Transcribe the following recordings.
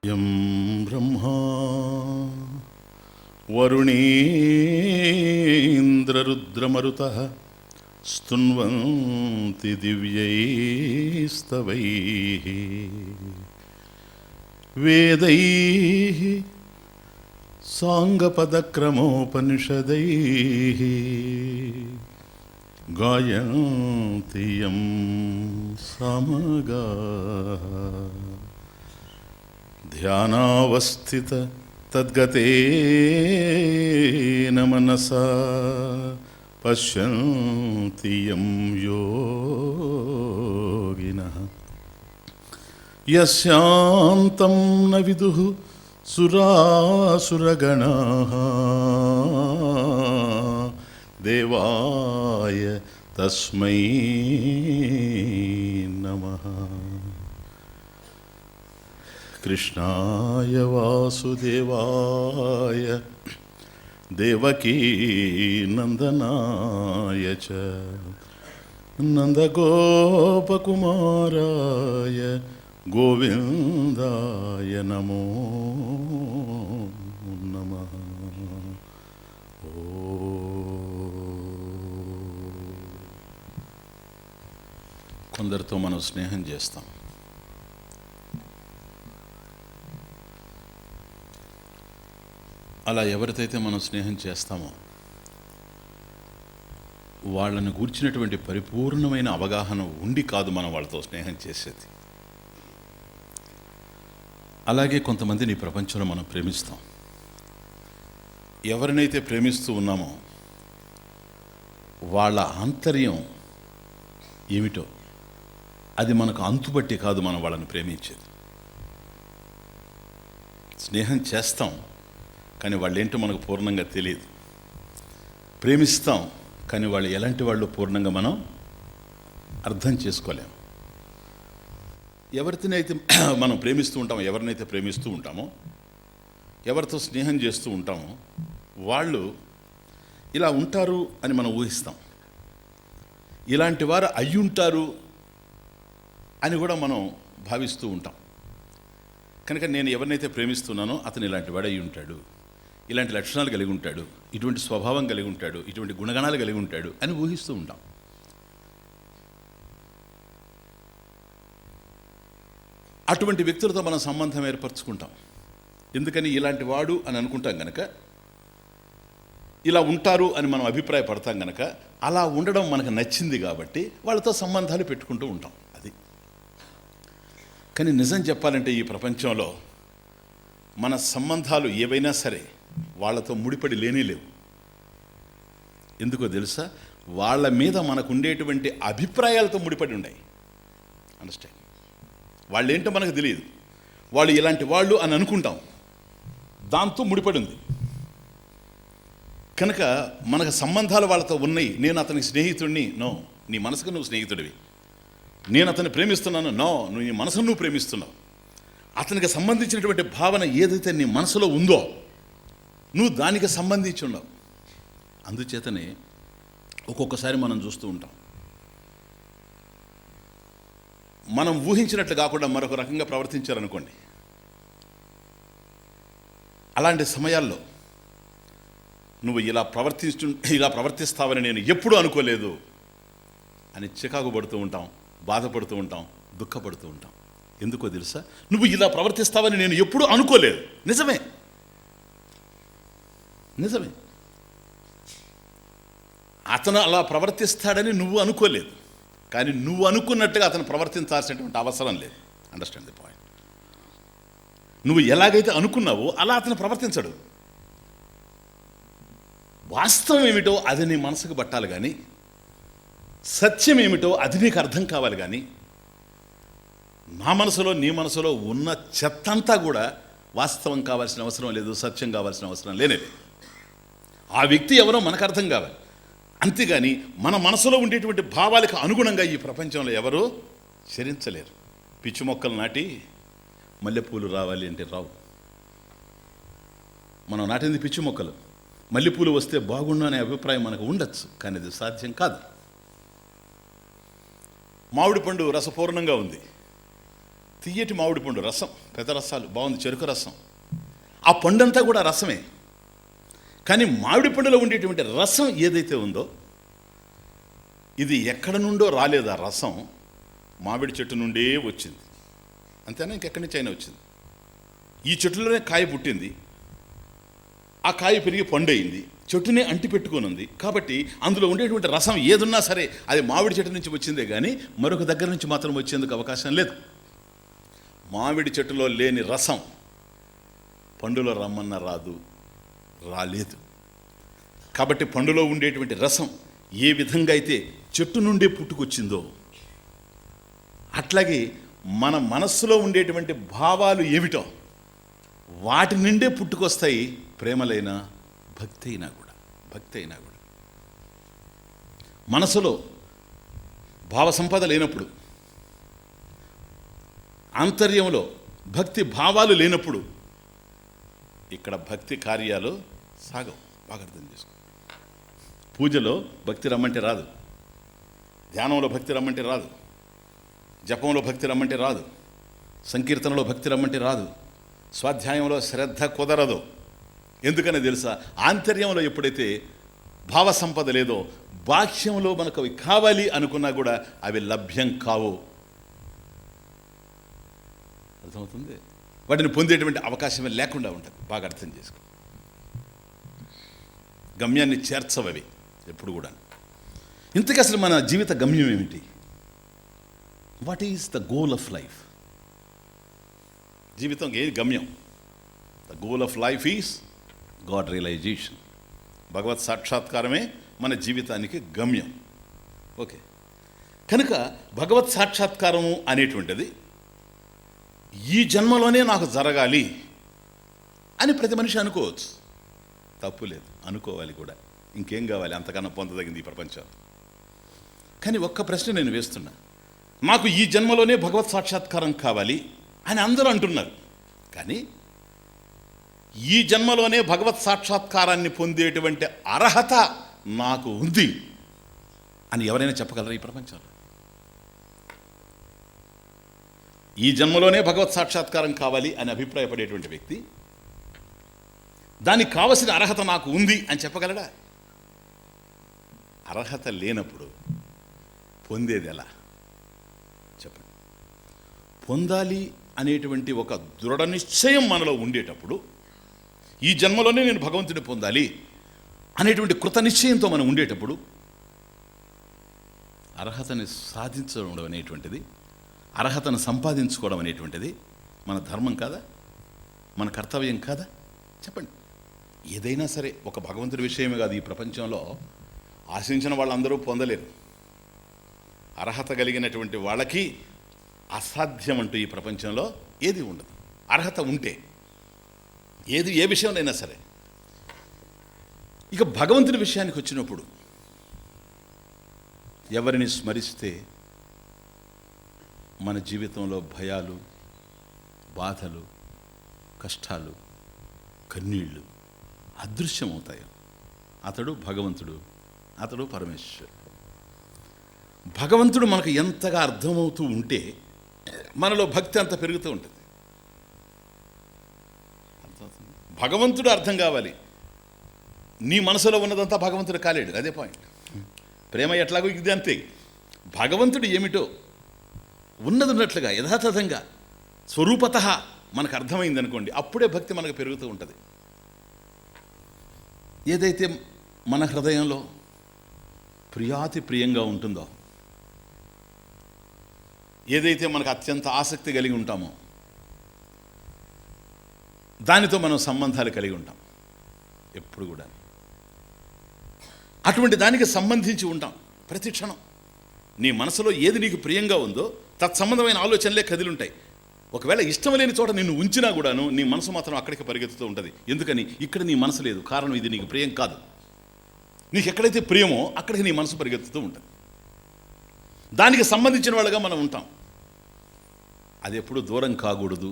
యం బ్రహ్మా వరుణేంద్రరుద్రమరుతః స్తున్వంతి దివ్యైస్తవైః వేదైః సాంగపదక్రమోపనిషదైః గాయంతి యం సామగాః ధ్యానావస్థిత తద్గతేన మనసా పశ్యంతి యం యోగినః యస్యాంతం న విదుః సురాసురగణాః దేవాయ తస్మై నమః. కృష్ణాయ వాసుదేవాయ దేవకీ నందనాయ చ నందగోపకుమారాయ గోవిందాయ నమో నమః. కొందరితో మనం స్నేహం చేస్తాం. అలా ఎవరితోయితే మనం స్నేహం చేస్తామో వాళ్ళని గూర్చినటువంటి పరిపూర్ణమైన అవగాహన ఉండి కాదు మనం వాళ్ళతో స్నేహం చేసేది. అలాగే కొంతమందిని ఈ ప్రపంచంలో మనం ప్రేమిస్తాం. ఎవరినైతే ప్రేమిస్తూ ఉన్నామో వాళ్ళ ఆంతర్యం ఏమిటో అది మనకు అంతుబట్టి కాదు మనం వాళ్ళని ప్రేమించేది. స్నేహం చేస్తాం కానీ వాళ్ళేంటో మనకు పూర్ణంగా తెలియదు. ప్రేమిస్తాం కానీ వాళ్ళు ఎలాంటి వాళ్ళు పూర్ణంగా మనం అర్థం చేసుకోలేము. ఎవరినైతే మనం ప్రేమిస్తూ ఉంటామో, ఎవరినైతే ప్రేమిస్తూ ఉంటామో, ఎవరితో స్నేహం చేస్తూ ఉంటామో వాళ్ళు ఇలా ఉంటారు అని మనం ఊహిస్తాం. ఇలాంటి వారు అయ్యుంటారు అని కూడా మనం భావిస్తూ ఉంటాం. కనుక నేను ఎవరినైతే ప్రేమిస్తున్నానో అతను ఇలాంటి వాడు అయ్యి ఉంటాడు, ఇలాంటి లక్షణాలు కలిగి ఉంటాడు, ఇటువంటి స్వభావం కలిగి ఉంటాడు, ఇటువంటి గుణగణాలు కలిగి ఉంటాడు అని ఊహిస్తూ ఉంటాం. అటువంటి వ్యక్తులతో మనం సంబంధం ఏర్పరచుకుంటాం. ఎందుకని ఇలాంటి వాడు అని అనుకుంటాం కనుక, ఇలా ఉంటారు అని మనం అభిప్రాయపడతాం కనుక, అలా ఉండడం మనకు నచ్చింది కాబట్టి వాళ్ళతో సంబంధాలు పెట్టుకుంటూ ఉంటాం. అది. కానీ నిజం చెప్పాలంటే ఈ ప్రపంచంలో మన సంబంధాలు ఏవైనా సరే వాళ్ళతో ముడిపడి లేవు. ఎందుకో తెలుసా? వాళ్ళ మీద మనకు ఉండేటువంటి అభిప్రాయాలతో ముడిపడి ఉన్నాయి. అండర్స్టాండ్? వాళ్ళు ఏంటో మనకు తెలియదు, వాళ్ళు ఇలాంటి వాళ్ళు అని అనుకుంటాం, దాంతో ముడిపడి ఉంది. కనుక మనకు సంబంధాలు వాళ్ళతో ఉన్నాయి. నేను అతనికి స్నేహితుడిని, నో, నీ మనసుకు నువ్వు స్నేహితుడివి. నేను అతన్ని ప్రేమిస్తున్నాను, నో, నువ్వు నీ మనసును నువ్వు ప్రేమిస్తున్నావు. అతనికి సంబంధించినటువంటి భావన ఏదైతే నీ మనసులో ఉందో నువ్వు దానికి సంబంధించి ఉన్నావు. అందుచేతనే ఒక్కొక్కసారి మనం చూస్తూ ఉంటాం, మనం ఊహించినట్లు కాకుండా మరొక రకంగా ప్రవర్తించారనుకోండి. అలాంటి సమయాల్లో నువ్వు ఇలా ప్రవర్తిస్తావని నేను ఎప్పుడూ అనుకోలేదు అని చికాకు పడుతూ ఉంటాం, బాధపడుతూ ఉంటాం, దుఃఖపడుతూ ఉంటాం. ఎందుకో తెలుసా? నువ్వు ఇలా ప్రవర్తిస్తావని నేను ఎప్పుడూ అనుకోలేదు. నిజమే. అతను అలా ప్రవర్తిస్తాడని నువ్వు అనుకోలేదు, కానీ నువ్వు అనుకున్నట్టుగా అతను ప్రవర్తించాల్సినటువంటి అవసరం లేదు. Understand the point? నువ్వు ఎలాగైతే అనుకున్నావో అలా అతను ప్రవర్తించడు. వాస్తవం ఏమిటో అది నీ మనసుకు పట్టాలి, కానీ సత్యం ఏమిటో అది నీకు అర్థం కావాలి. కానీ నా మనసులో నీ మనసులో ఉన్న చెత్తంతా కూడా వాస్తవం కావాల్సిన అవసరం లేదు, సత్యం కావాల్సిన అవసరం లేనేది. ఆ వ్యక్తి ఎవరో మనకు అర్థం కావాలి. అంతేగాని మన మనసులో ఉండేటువంటి భావాలకు అనుగుణంగా ఈ ప్రపంచంలో ఎవరూ చరించలేరు. పిచ్చి మొక్కలు నాటి మల్లెపూలు రావాలి అంటే రావు. మనం నాటింది పిచ్చి మొక్కలు. మల్లెపూలు వస్తే బాగుండు అనే అభిప్రాయం మనకు ఉండొచ్చు, కానీ అది సాధ్యం కాదు. మామిడి పండు రసపూర్ణంగా ఉంది, తియ్యటి మామిడి పండు రసం, పెద్ద రసాలు బాగుంది, చెరుకు రసం. ఆ పండంతా కూడా రసమే. కానీ మామిడి పండులో ఉండేటువంటి రసం ఏదైతే ఉందో ఇది ఎక్కడ నుండో రాలేదు. ఆ రసం మామిడి చెట్టు నుండే వచ్చింది. అంతేనా? ఇంకెక్కడి నుంచి అయినా వచ్చింది. ఈ చెట్టులోనే కాయ పుట్టింది, ఆ కాయ పెరిగి పండయింది, చెట్టునే అంటి పెట్టుకొని ఉంది. కాబట్టి అందులో ఉండేటువంటి రసం ఏదున్నా సరే అది మామిడి చెట్టు నుంచి వచ్చిందే కానీ మరొక దగ్గర నుంచి మాత్రం వచ్చేందుకు అవకాశం లేదు. మామిడి చెట్టులో లేని రసం పండులో రమ్మన్న రాలేదు. కాబట్టి పండులో ఉండేటువంటి రసం ఏ విధంగా అయితే చెట్టు నుండే పుట్టుకొచ్చిందో అట్లాగే మన మనస్సులో ఉండేటువంటి భావాలు ఏమిటో వాటి నుండే పుట్టుకొస్తాయి. ప్రేమలైనా భక్తి అయినా కూడా మనసులో భావ సంపద లేనప్పుడు, ఆంతర్యంలో భక్తి భావాలు లేనప్పుడు ఇక్కడ భక్తి కార్యాలు సాగవు. బాగా అర్థం చేసుకో. పూజలో భక్తి రమ్మంటే రాదు, ధ్యానంలో భక్తి రమ్మంటే రాదు, జపంలో భక్తి రమ్మంటే రాదు, సంకీర్తనలో భక్తి రమ్మంటే రాదు, స్వాధ్యాయంలో శ్రద్ధ కుదరదు. ఎందుకని తెలుసా? ఆంతర్యంలో ఎప్పుడైతే భావ సంపద లేదో బాహ్యంలో మనకు అవి కావాలి అనుకున్నా కూడా అవి లభ్యం కావు. అర్థమవుతుంది? వాటిని పొందేటువంటి అవకాశమే లేకుండా ఉంటుంది. బాగా అర్థం చేసుకో. గమ్యాన్ని చేర్చవవి ఎప్పుడు కూడా. ఇంతకీ అసలు మన జీవిత గమ్యం ఏమిటి? What is the goal of life? జీవితం ఏ గమ్యం? The goal of life is god realization. భగవత్ సాక్షాత్కారమే మన జీవితానికి గమ్యం. ఓకే, కనుక భగవత్ సాక్షాత్కారము అనేటువంటిది ఈ జన్మలోనే నాకు జరగాలి అని ప్రతి మనిషి అనుకోవచ్చు. తప్పు లేదు, అనుకోవాలి కూడా. ఇంకేం కావాలి అంతకన్నా పొందదగింది ఈ ప్రపంచం? కానీ ఒక్క ప్రశ్న నేను వేస్తున్నా. నాకు ఈ జన్మలోనే భగవత్ సాక్షాత్కారం కావాలి అని అందరూ అంటున్నారు. కానీ ఈ జన్మలోనే భగవత్ సాక్షాత్కారాన్ని పొందేటువంటి అర్హత నాకు ఉంది అని ఎవరైనా చెప్పగలరా ఈ ప్రపంచంలో? ఈ జన్మలోనే భగవత్ సాక్షాత్కారం కావాలి అని అభిప్రాయపడేటువంటి వ్యక్తి దానికి కావలసిన అర్హత నాకు ఉంది అని చెప్పగలడా? అర్హత లేనప్పుడు పొందేది ఎలా చెప్పండి? పొందాలి అనేటువంటి ఒక దృఢ నిశ్చయం మనలో ఉండేటప్పుడు, ఈ జన్మలోనే నేను భగవంతుడిని పొందాలి అనేటువంటి కృత నిశ్చయంతో మనం ఉండేటప్పుడు అర్హతని సాధించడం అనేటువంటిది, అర్హతను సంపాదించుకోవడం అనేటువంటిది మన ధర్మం కాదా? మన కర్తవ్యం కాదా? చెప్పండి. ఏదైనా సరే ఒక భగవంతుడి విషయమే కాదు, ఈ ప్రపంచంలో ఆశించిన వాళ్ళందరూ పొందలేరు. అర్హత కలిగినటువంటి వాళ్ళకి అసాధ్యం అంటూ ఈ ప్రపంచంలో ఏది ఉండదు. అర్హత ఉంటే ఏ విషయంలోనైనా సరే. ఇక భగవంతుడి విషయానికి వచ్చినప్పుడు ఎవరిని స్మరిస్తే మన జీవితంలో భయాలు, బాధలు, కష్టాలు, కన్నీళ్ళు అదృశ్యమవుతాయి. అతడు భగవంతుడు, అతడు పరమేశ్వరుడు. భగవంతుడు మనకు ఎంతగా అర్థమవుతూ ఉంటే మనలో భక్తి అంత పెరుగుతూ ఉంటుంది. భగవంతుడు అర్థం కావాలి. నీ మనసులో ఉన్నదంతా భగవంతుడు కాలేడు. అదే పాయింట్. ప్రేమ ఎట్లాగో ఇది అంతే. భగవంతుడు ఏమిటో ఉన్నట్లుగా యథాతథంగా స్వరూపత మనకు అర్థమైంది అనుకోండి, అప్పుడే భక్తి మనకు పెరుగుతూ ఉంటుంది. ఏదైతే మన హృదయంలో ప్రియాతి ప్రియంగా ఉంటుందో, ఏదైతే మనకు అత్యంత ఆసక్తి కలిగి ఉంటామో దానితో మనం సంబంధాలు కలిగి ఉంటాం ఎప్పుడు కూడా. అటువంటి దానికి సంబంధించి ఉంటాం ప్రతి క్షణం. నీ మనసులో ఏది నీకు ప్రియంగా ఉందో తత్సంబంధమైన ఆలోచనలే కదిలుంటాయి. ఒకవేళ ఇష్టం లేని చోట నిన్ను ఉంచినా కూడాను నీ మనసు మాత్రం అక్కడికి పరిగెత్తుతూ ఉంటుంది. ఎందుకని? ఇక్కడ నీ మనసు లేదు. కారణం ఇది నీకు ప్రియం కాదు. నీకు ఎక్కడైతే ప్రియమో అక్కడికి నీ మనసు పరిగెత్తుతూ ఉంటుంది. దానికి సంబంధించిన వాళ్ళగా మనం ఉంటాం. అది ఎప్పుడు దూరం కాకూడదు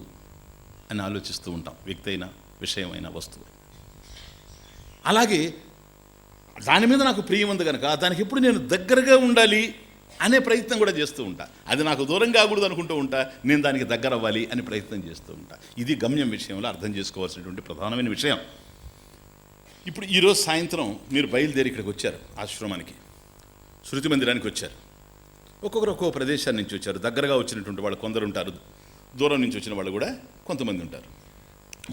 అని ఆలోచిస్తూ ఉంటాం, వ్యక్తి అయినా, విషయమైన, వస్తువు. అలాగే దాని మీద నాకు ప్రియం ఉంది కనుక దానికి ఎప్పుడు నేను దగ్గరగా ఉండాలి అనే ప్రయత్నం కూడా చేస్తూ ఉంటా. అది నాకు దూరం కాకూడదు అనుకుంటూ ఉంటా, నేను దానికి దగ్గర అవ్వాలి అని ప్రయత్నం చేస్తూ ఉంటా. ఇది గమ్యం విషయంలో అర్థం చేసుకోవాల్సినటువంటి ప్రధానమైన విషయం. ఇప్పుడు ఈరోజు సాయంత్రం మీరు బయలుదేరి ఇక్కడికి వచ్చారు, ఆశ్రమానికి, శృతి మందిరానికి వచ్చారు. ఒక్కొక్కరు ఒక్కొక్క ప్రదేశాన్ని నుంచి వచ్చారు. దగ్గరగా వచ్చినటువంటి వాళ్ళు కొందరు ఉంటారు, దూరం నుంచి వచ్చిన వాళ్ళు కూడా కొంతమంది ఉంటారు.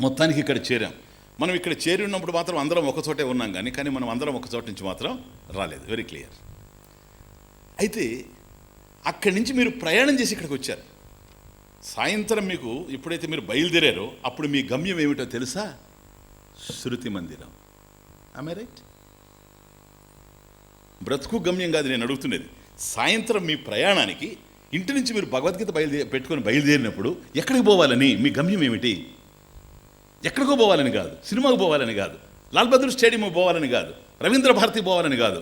మొత్తానికి ఇక్కడ చేరాం. మనం ఇక్కడ చేరి ఉన్నప్పుడు మాత్రం అందరం ఒకచోటే ఉన్నాం, కానీ మనం అందరం ఒక చోట నుంచి మాత్రం రాలేదు. Very clear. అయితే అక్కడి నుంచి మీరు ప్రయాణం చేసి ఇక్కడికి వచ్చారు. సాయంత్రం మీకు ఎప్పుడైతే మీరు బయలుదేరారో అప్పుడు మీ గమ్యం ఏమిటో తెలుసా? శృతి మందిరం. ఆమె రైట్? బ్రతుకు గమ్యం కాదు నేను అడుగుతున్నది. సాయంత్రం మీ ప్రయాణానికి ఇంటి నుంచి మీరు భగవద్గీత పెట్టుకొని బయలుదేరినప్పుడు ఎక్కడికి పోవాలని, మీ గమ్యం ఏమిటి? ఎక్కడికో పోవాలని కాదు, సినిమాకు పోవాలని కాదు, లాల్ బహదూర్ స్టేడియం పోవాలని కాదు, రవీంద్ర భారతి పోవాలని కాదు,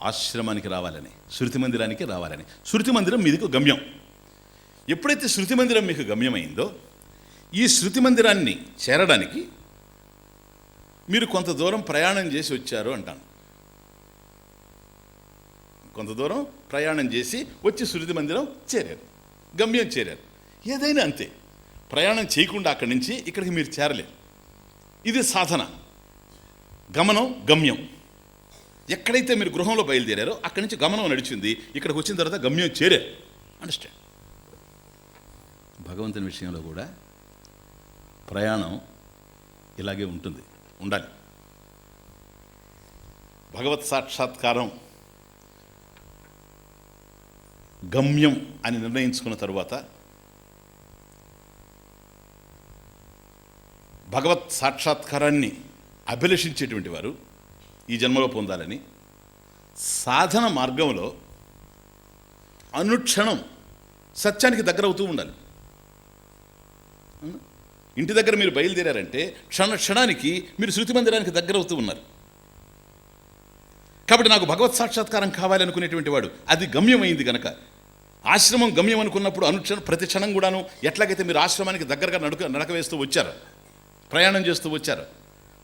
ఆశ్రమానికి రావాలని, శృతి మందిరానికి రావాలని. శృతి మందిరం మీదికి గమ్యం. ఎప్పుడైతే శృతి మందిరం మీకు గమ్యమైందో, ఈ శృతి మందిరాన్ని చేరడానికి మీరు కొంత దూరం ప్రయాణం చేసి వచ్చారు అంటాను. కొంత దూరం ప్రయాణం చేసి వచ్చి శృతి మందిరం చేరారు, గమ్యం చేరారు. ఏదైనా అంతే, ప్రయాణం చేయకుండా అక్కడి నుంచి ఇక్కడికి మీరు చేరలేరు. ఇది సాధన, గమనం, గమ్యం. ఎక్కడైతే మీరు గృహంలో బయలుదేరారో అక్కడి నుంచి గమనం నడిచింది, ఇక్కడికి వచ్చిన తర్వాత గమ్యం చేరారు. అండర్స్టాండ్? భగవంతుని విషయంలో కూడా ప్రయాణం ఇలాగే ఉంటుంది, ఉండాలి. భగవత్ సాక్షాత్కారం గమ్యం అని నిర్ణయించుకున్న తరువాత భగవత్ సాక్షాత్కారాన్ని అభిలషించేటువంటి వారు ఈ జన్మలో పొందాలని సాధన మార్గంలో అనుక్షణం సత్యానికి దగ్గరవుతూ ఉండాలి. ఇంటి దగ్గర మీరు బయలుదేరారంటే క్షణానికి మీరు శృతి మందిరానికి దగ్గరవుతూ ఉన్నారు. కాబట్టి నాకు భగవత్ సాక్షాత్కారం కావాలనుకునేటువంటి వాడు అది గమ్యమైంది కనుక, ఆశ్రమం గమ్యం అనుకున్నప్పుడు అనుక్షణం ప్రతి క్షణం కూడాను ఎట్లాగైతే మీరు ఆశ్రమానికి దగ్గరగా నడక వేస్తూ వచ్చారు, ప్రయాణం చేస్తూ వచ్చారు,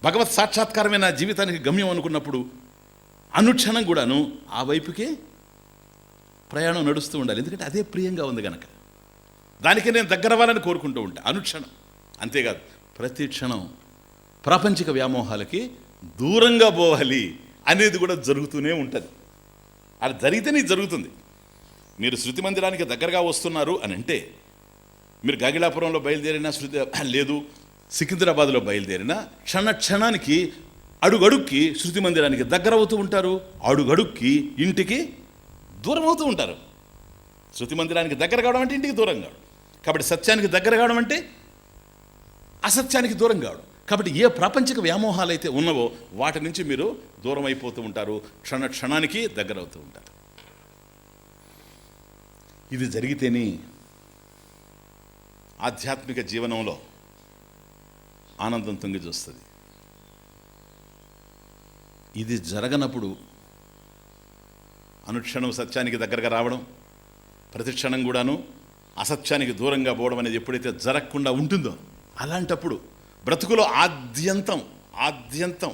భగవత్ సాక్షాత్కారమే నా జీవితానికి గమ్యం అనుకున్నప్పుడు అనుక్షణం కూడాను ఆ వైపుకే ప్రయాణం నడుస్తూ ఉండాలి. ఎందుకంటే అదే ప్రియంగా ఉంది కనుక, దానికే నేను దగ్గర అవ్వాలని కోరుకుంటూ ఉంటా అనుక్షణం. అంతేకాదు ప్రతి క్షణం ప్రాపంచిక వ్యామోహాలకి దూరంగా పోవాలి అనేది కూడా జరుగుతూనే ఉంటుంది. అది జరిగితేనే జరుగుతుంది. మీరు శృతి మందిరానికి దగ్గరగా వస్తున్నారు అని అంటే, మీరు గాగిలాపురంలో బయలుదేరినా శృతి లేదు, సికింద్రాబాద్లో బయలుదేరినా క్షణానికి అడుగడుక్కి శృతి మందిరానికి దగ్గర అవుతూ ఉంటారు, అడుగడుక్కి ఇంటికి దూరం అవుతూ ఉంటారు. శృతి మందిరానికి దగ్గర కావడం అంటే ఇంటికి దూరం కావడం. కాబట్టి సత్యానికి దగ్గర కావడం అంటే అసత్యానికి దూరం కావడం. కాబట్టి ఏ ప్రాపంచిక వ్యామోహాలు అయితే ఉన్నవో వాటి నుంచి మీరు దూరం అయిపోతూ ఉంటారు, క్షణానికి దగ్గర అవుతూ ఉంటారు. ఇది జరిగితేనే ఆధ్యాత్మిక జీవనంలో ఆనందం తొంగి చూస్తుంది. ఇది జరగనప్పుడు అనుక్షణం సత్యానికి దగ్గరగా రావడం, ప్రతి క్షణం కూడాను అసత్యానికి దూరంగా పోవడం అనేది ఎప్పుడైతే జరగకుండా ఉంటుందో అలాంటప్పుడు బ్రతుకులో ఆద్యంతం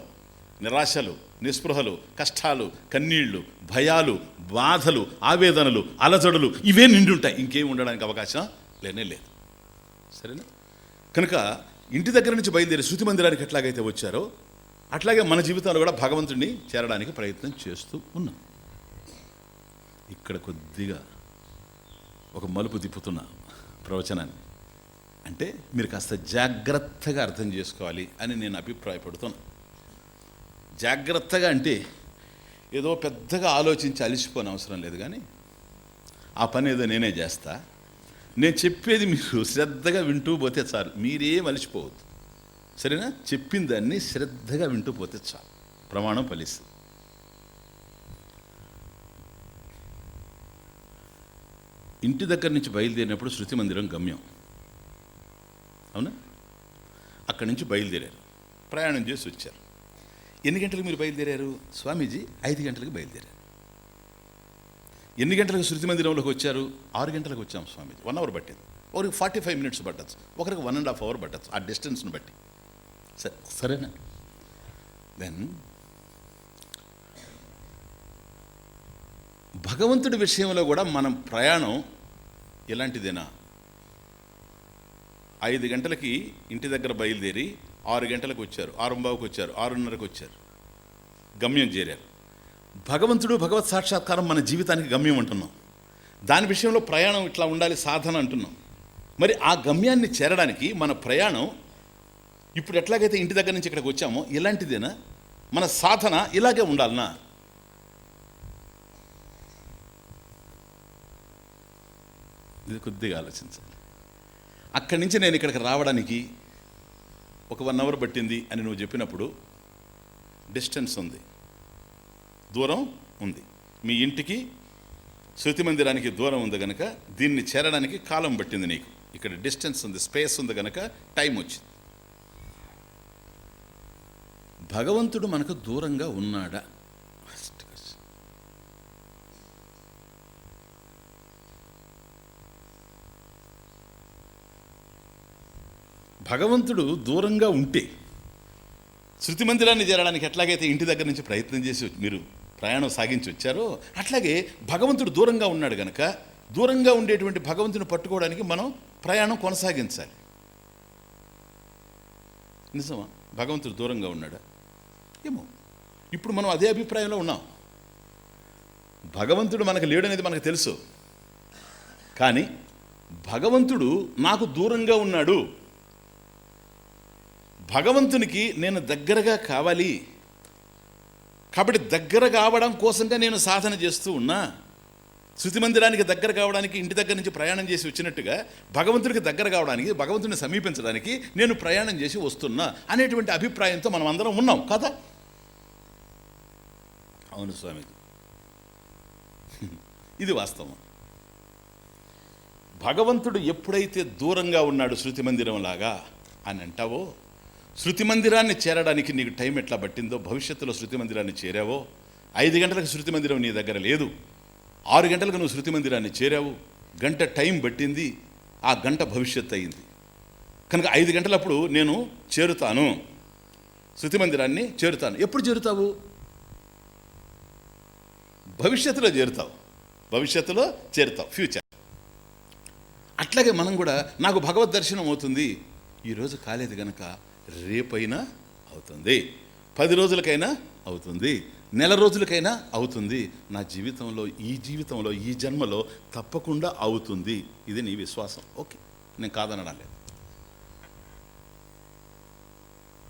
నిరాశలు, నిస్పృహలు, కష్టాలు, కన్నీళ్లు, భయాలు, బాధలు, ఆవేదనలు, అలజడులు ఇవే నిండి ఉంటాయి. ఇంకేం ఉండడానికి అవకాశం లేనే లేదు. సరేనా? కనుక ఇంటి దగ్గర నుంచి బయలుదేరి శృతి మందిరానికి ఎట్లాగైతే వచ్చారో అట్లాగే మన జీవితంలో కూడా భగవంతుడిని చేరడానికి ప్రయత్నం చేస్తూ ఉన్నాం. ఇక్కడ కొద్దిగా ఒక మలుపు తిప్పుతున్న ప్రవచనాన్ని అంటే మీరు కాస్త జాగ్రత్తగా అర్థం చేసుకోవాలి అని నేను అభిప్రాయపడుతున్నా. జాగ్రత్తగా అంటే ఏదో పెద్దగా ఆలోచించి అలిసిపోని అవసరం లేదు, కానీ ఆ పని ఏదో నేనే చేస్తా, నేను చెప్పేది మీరు శ్రద్ధగా వింటూ పోతే చాలు, మీరేం అలిసిపోవద్దు. సరేనా? చెప్పిన దాన్ని శ్రద్ధగా వింటూ పోతే చాలు, ప్రమాణం ఫలిస్తుంది. ఇంటి దగ్గర నుంచి బయలుదేరినప్పుడు శృతి మందిరం గమ్యం, అవునా? అక్కడి నుంచి బయలుదేరారు, ప్రయాణం చేసి వచ్చారు. ఎన్ని గంటలకు మీరు బయలుదేరారు? స్వామీజీ 5 గంటలకు బయలుదేరారు. ఎన్ని గంటలకు శృతి మందిరంలోకి వచ్చారు? 6 గంటలకు వచ్చాము స్వామీజీ. 1 అవర్ పట్టింది. ఒకరికి 45 మినిట్స్ పట్టచ్చు, ఒకరికి 1.5 అవర్ పట్టచ్చు, ఆ డిస్టెన్స్ను బట్టి. సరేనా? దెన్ భగవంతుడి విషయంలో కూడా మనం ప్రయాణం ఎలాంటిదేనా? 5 గంటలకి ఇంటి దగ్గర బయలుదేరి 6 గంటలకు వచ్చారు, 6:15కు వచ్చారు, 6:30కు వచ్చారు, గమ్యం చేరారు. భగవంతుడు భగవత్ సాక్షాత్కారం మన జీవితానికి గమ్యం అంటున్నాం. దాని విషయంలో ప్రయాణం ఇట్లా ఉండాలి, సాధన అంటున్నాం. మరి ఆ గమ్యాన్ని చేరడానికి మన ప్రయాణం ఇప్పుడు ఎట్లాగైతే ఇంటి దగ్గర నుంచి ఇక్కడికి వచ్చామో ఇలాంటిదేనా? మన సాధన ఇలాగే ఉండాలనా? ఇది కొద్దిగా ఆలోచించాలి. అక్కడి నుంచి నేను ఇక్కడికి రావడానికి ఒక 1 అవర్ పట్టింది అని నువ్వు చెప్పినప్పుడు డిస్టెన్స్ ఉంది, దూరం ఉంది. మీ ఇంటికి శృతి మందిరానికి దూరం ఉంది కనుక దీన్ని చేరడానికి కాలం పట్టింది నీకు. ఇక్కడ డిస్టెన్స్ ఉంది, స్పేస్ ఉంది కనుక టైం వచ్చింది. భగవంతుడు మనకు దూరంగా ఉన్నాడా? భగవంతుడు దూరంగా ఉంటే శృతి మందిరాన్ని చేరడానికి ఎట్లాగైతే ఇంటి దగ్గర నుంచి ప్రయత్నం చేసి మీరు ప్రయాణం సాగించి వచ్చారో అట్లాగే భగవంతుడు దూరంగా ఉన్నాడు కనుక దూరంగా ఉండేటువంటి భగవంతుని పట్టుకోవడానికి మనం ప్రయాణం కొనసాగించాలి. నిజమా? భగవంతుడు దూరంగా ఉన్నాడా? ఏమో. ఇప్పుడు మనం అదే అభిప్రాయంలో ఉన్నాం. భగవంతుడు మనకు లేడనేది మనకు తెలుసు, కానీ భగవంతుడు నాకు దూరంగా ఉన్నాడు, భగవంతునికి నేను దగ్గరగా కావాలి కాబట్టి దగ్గర కావడం కోసంగా నేను సాధన చేస్తూ ఉన్నా. శృతి మందిరానికి దగ్గర కావడానికి ఇంటి దగ్గర నుంచి ప్రయాణం చేసి వచ్చినట్టుగా భగవంతుడికి దగ్గర కావడానికి, భగవంతుని సమీపించడానికి నేను ప్రయాణం చేసి వస్తున్నా అనేటువంటి అభిప్రాయంతో మనం అందరం ఉన్నాం కదా? అవును స్వామి, ఇది వాస్తవం. భగవంతుడు ఎప్పుడైతే దూరంగా ఉన్నాడు శృతి మందిరం లాగా అని అంటావో, శృతి మందిరాన్ని చేరడానికి నీకు టైం ఎట్లా పట్టిందో, భవిష్యత్తులో శృతి మందిరాన్ని చేరావో, 5 గంటలకు శృతి మందిరం నీ దగ్గర లేదు, 6 గంటలకు నువ్వు శృతి మందిరాన్ని చేరావు, గంట టైం పట్టింది, ఆ గంట భవిష్యత్తు అయింది కనుక 5 గంటలప్పుడు నేను చేరుతాను, శృతి మందిరాన్ని చేరుతాను. ఎప్పుడు చేరుతావు? భవిష్యత్తులో చేరుతావు, భవిష్యత్తులో చేరుతావు, ఫ్యూచర్. అట్లాగే మనం కూడా నాకు భగవద్ దర్శనం అవుతుంది, ఈరోజు కాలేదు కనుక రేపైనా అవుతుంది, 10 రోజులకైనా అవుతుంది, నెల రోజులకైనా అవుతుంది, నా జీవితంలో ఈ జన్మలో తప్పకుండా అవుతుంది. ఇది నీ విశ్వాసం. ఓకే, నేను కాదనడం లేదు.